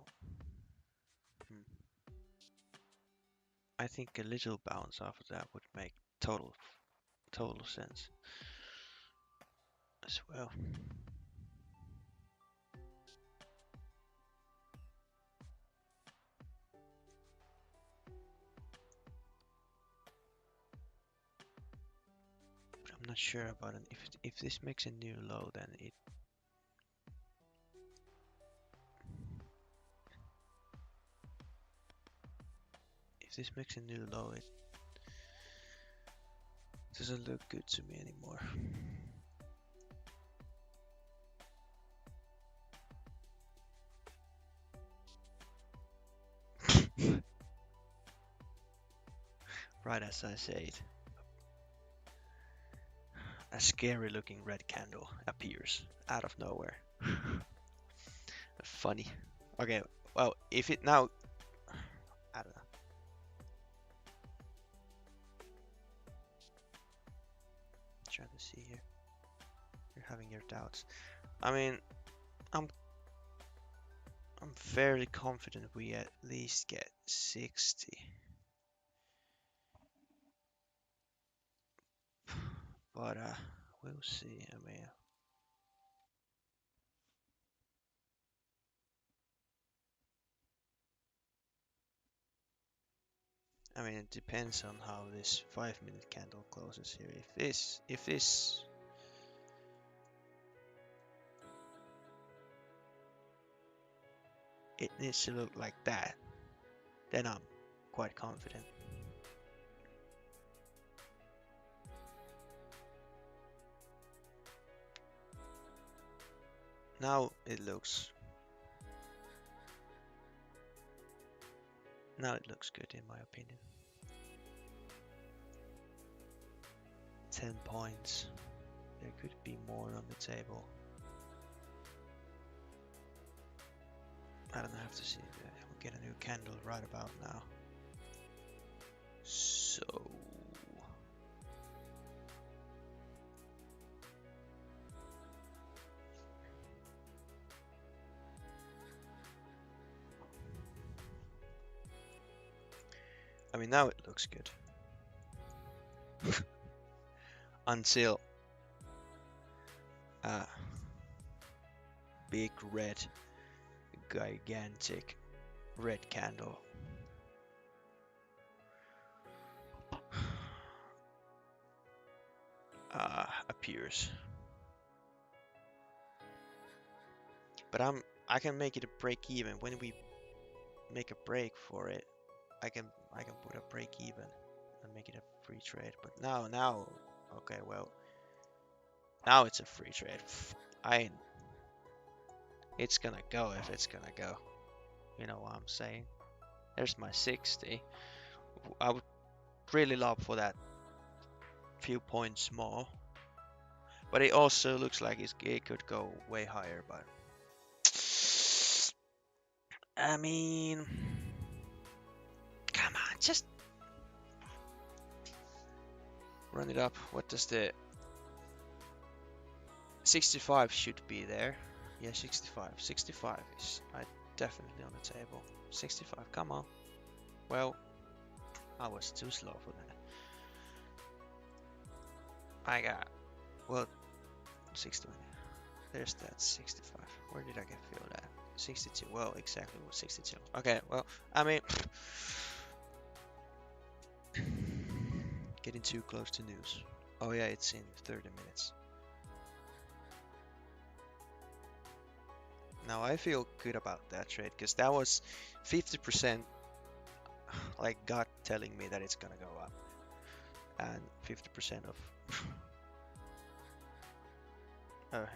I think a little bounce off of that would make total sense as well. But I'm not sure about it. If this makes a new low, then it doesn't look good to me anymore. Right as I say it, a scary looking red candle appears out of nowhere. Funny. Okay, well, if it now, I don't know. Trying to see here. You're having your doubts. I mean, I'm fairly confident we at least get 60. But we'll see. I mean, it depends on how this 5 minute candle closes here. If this it needs to look like that, then I'm quite confident. Now it looks good in my opinion. 10 points. There could be more on the table. I don't have to see that. We'll get a new candle right about now. So I mean, now it looks good. Until big red, gigantic red candle appears. But I can make it a break even. When we make a break for it, I can put a break even and make it a free trade. But now okay, well, now it's a free trade. It's gonna go if it's gonna go. You know what I'm saying? There's my 60. I would really love for that few points more. But it also looks like it could go way higher, but I mean, come on, just run it up. What does the 65 should be there? Yeah, 65. 65 is definitely on the table. 65, come on. Well, I was too slow for that. I got, well, 60. There's that 65. Where did I get filled at? 62. Well, exactly what 62. Okay, well, I mean, Getting too close to news. Oh yeah, it's in 30 minutes. Now I feel good about that trade because that was 50% like God telling me that it's gonna go up, and 50% of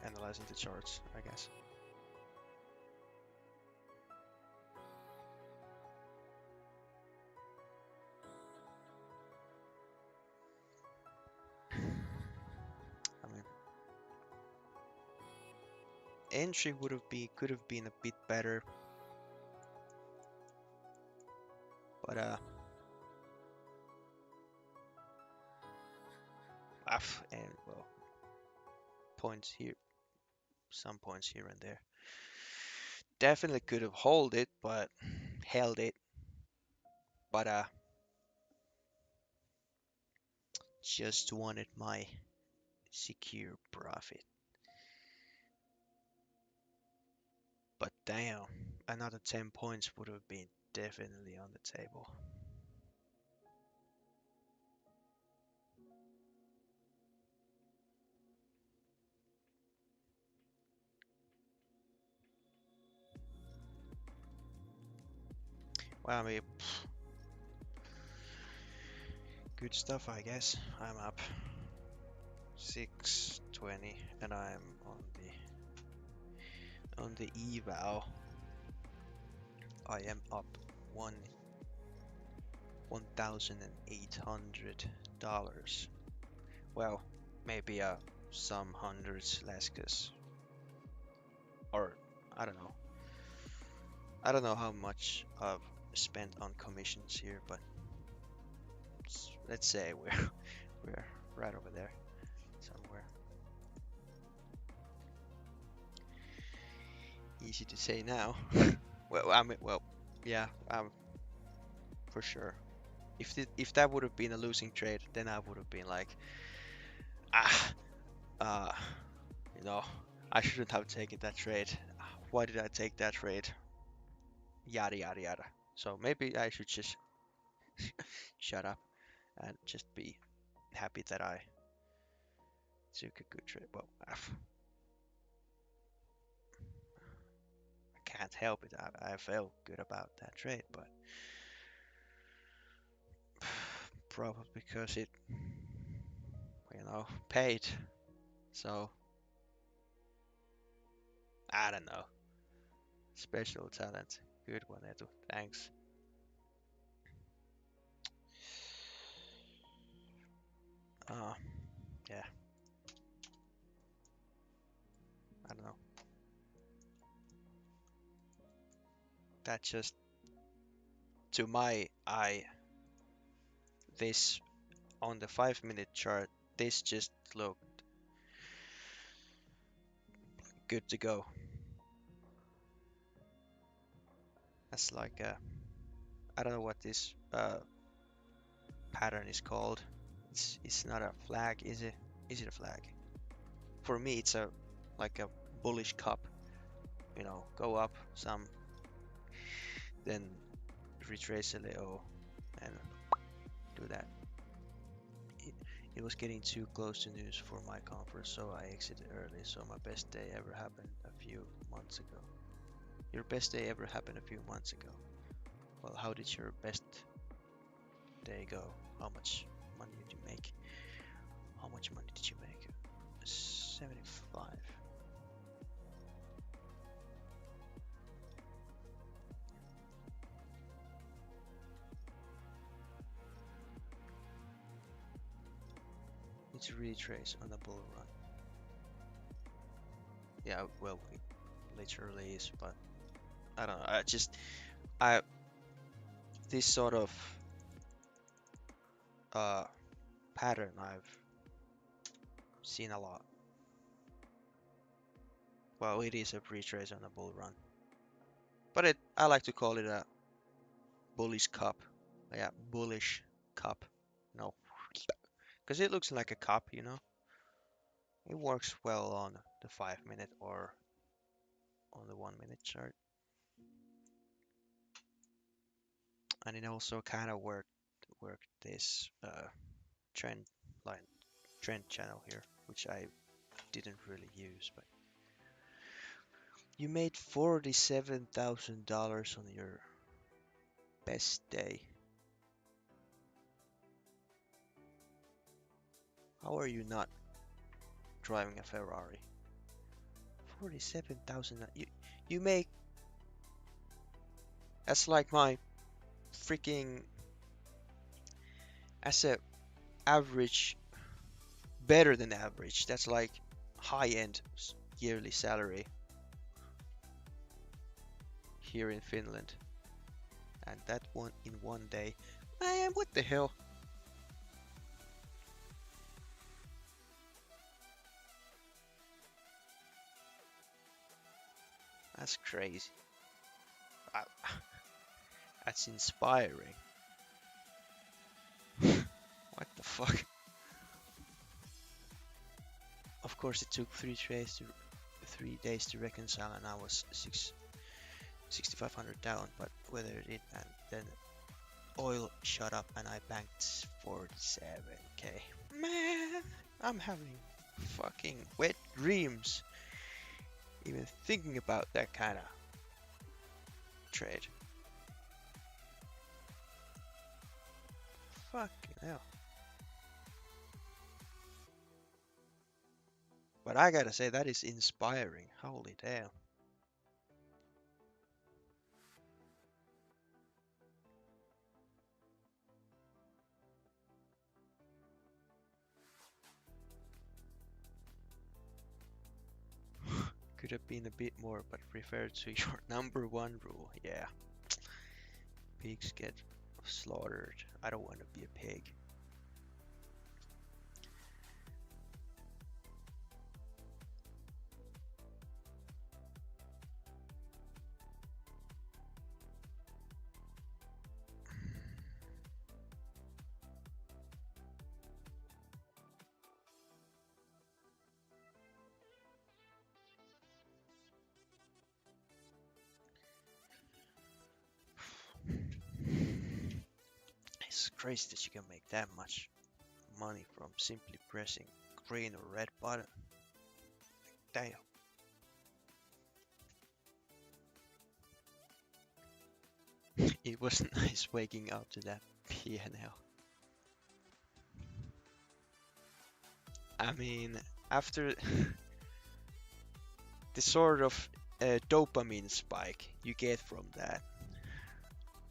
analyzing the charts, I guess. I mean, entry could have been a bit better, but and well, points here, some points here and there. Definitely could have held it, but just wanted my secure profit. But damn, another 10 points would have been definitely on the table. Well, I mean, good stuff, I guess. I'm up 620 and I'm on the eval. I am up $1,800. Well, maybe some hundreds less, cause or I don't know. I don't know how much I've spent on commissions here, but let's say we're right over there somewhere. Easy to say now. Well, I mean, well, yeah, for sure. If that would have been a losing trade, then I would have been like, ah, uh, you know, I shouldn't have taken that trade. Why did I take that trade? Yada yada yada. So maybe I should just shut up and just be happy that I took a good trade. Well, I can't help it. I felt good about that trade, but probably because it, paid. So I don't know. Special talent. Good one, Edu. Thanks. Uh, yeah, I don't know. That just, to my eye, this on the 5 minute chart, this just looked good to go. That's like a, I don't know what this pattern is called. It's not a flag, is it? Is it a flag? For me, it's a like a bullish cup. Go up some, then retrace a little, and do that. It, it was getting too close to news for my comfort, so I exited early. So my best day ever happened a few months ago. Your best day ever happened a few months ago. Well, how did your best day go? How much money did you make? How much money did you make? 75. Need to retrace on the bull run. Yeah, well, it literally is, but I don't know. I this sort of uh pattern I've seen a lot. Well, it is a retrace on a bull run, but I like to call it a bullish cup. Yeah, bullish cup. No, because it looks like a cup. It works well on the 5 minute or on the 1 minute chart, and it also kind of worked this trend line trend channel here, which I didn't really use, but you made $47,000 on your best day. How are you not driving a Ferrari? 47,000. You make, that's like my freaking, as a average, better than average. That's like high-end yearly salary here in Finland. And that one in one day. Man, what the hell? That's crazy. I, that's inspiring. What the fuck? Of course, it took 3 days to reconcile, and I was 6,500 down. But whether it did, and then oil shot up, and I banked 47k. Man, I'm having fucking wet dreams even thinking about that kind of trade. Fucking hell. But I gotta say, that is inspiring. Holy damn. Could have been a bit more, but refer to your number one rule. Yeah. Pigs get slaughtered. I don't want to be a pig. It's crazy that you can make that much money from simply pressing green or red button. Damn. It was nice waking up to that PNL. I mean, after the sort of dopamine spike you get from that,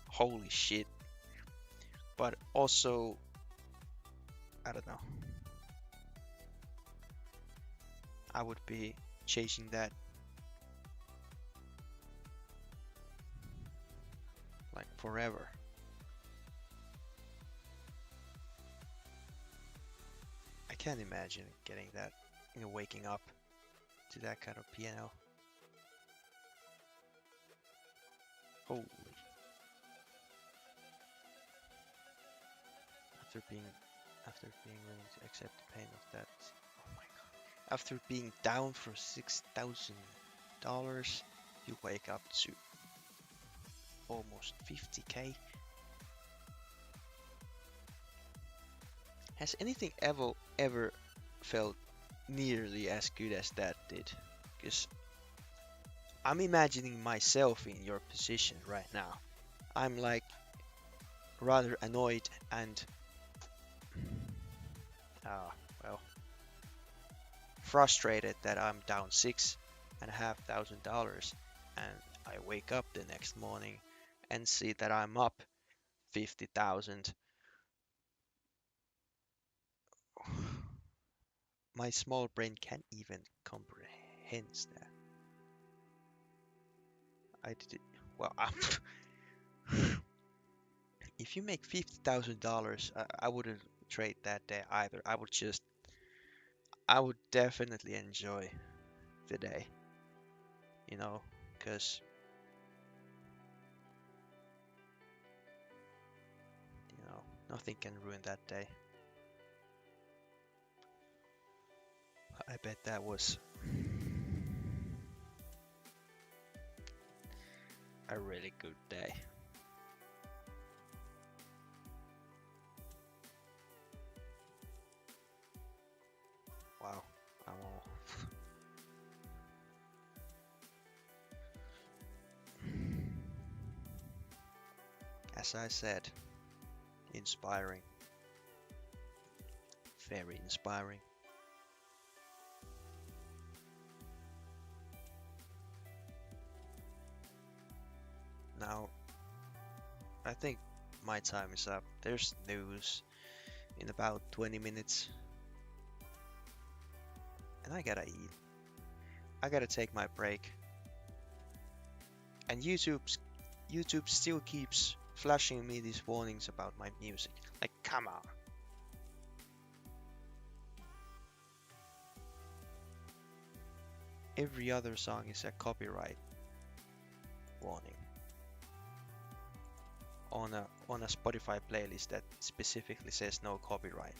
holy shit. But also, I don't know, I would be chasing that like forever. I can't imagine getting that, waking up to that kind of PNL. Holy. After being willing to accept the pain of that. Oh my god. After being down for $6,000, you wake up to almost 50k. Has anything ever felt nearly as good as that did? Because I'm imagining myself in your position right now. I'm like rather annoyed and well, frustrated that I'm down $6,500 and I wake up the next morning and see that I'm up 50,000. My small brain can't even comprehend that. I did it. Well, if you make $50,000, I wouldn't trade that day either. I would definitely enjoy the day, because nothing can ruin that day. I bet that was a really good day. as I said, inspiring. Very inspiring. Now, I think my time is up. There's news in about 20 minutes. And I gotta eat. I gotta take my break. And YouTube still keeps flashing me these warnings about my music. Like, come on. Every other song is a copyright warning on a Spotify playlist that specifically says no copyright.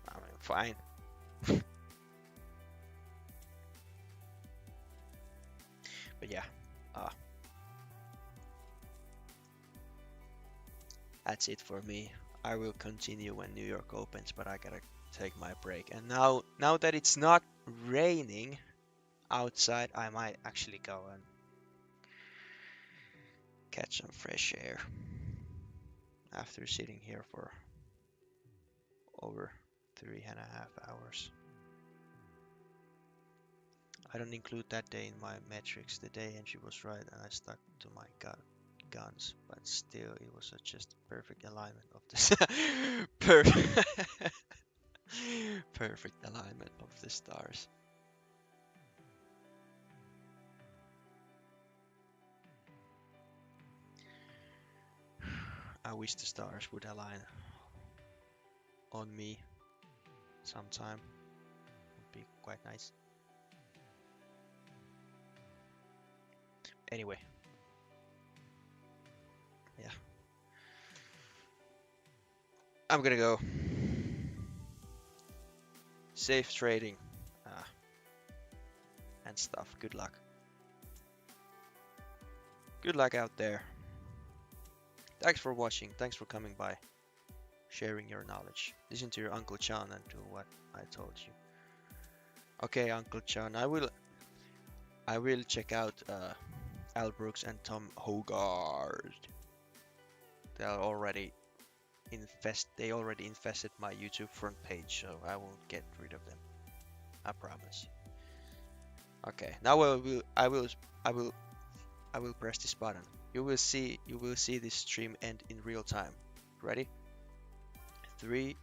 I mean, fine. But yeah, that's it for me. I will continue when New York opens, but I gotta take my break. And now that it's not raining outside, I might actually go and catch some fresh air after sitting here for over 3.5 hours. I don't include that day in my metrics. The day entry was right and I stuck to my guns, but still it was just a perfect alignment of this perfect alignment of the stars. I wish the stars would align on me sometime. Would be quite nice. Anyway, yeah, I'm gonna go. Safe trading and stuff. Good luck. Good luck out there. Thanks for watching. Thanks for coming by. Sharing your knowledge. Listen to your Uncle John and do what I told you. Okay, Uncle John, I will check out Al Brooks and Tom Hogarth. They already infested my YouTube front page, so I won't get rid of them. I promise. Okay, now I will press this button. You will see this stream end in real time. Ready? 3,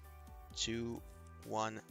2, 1.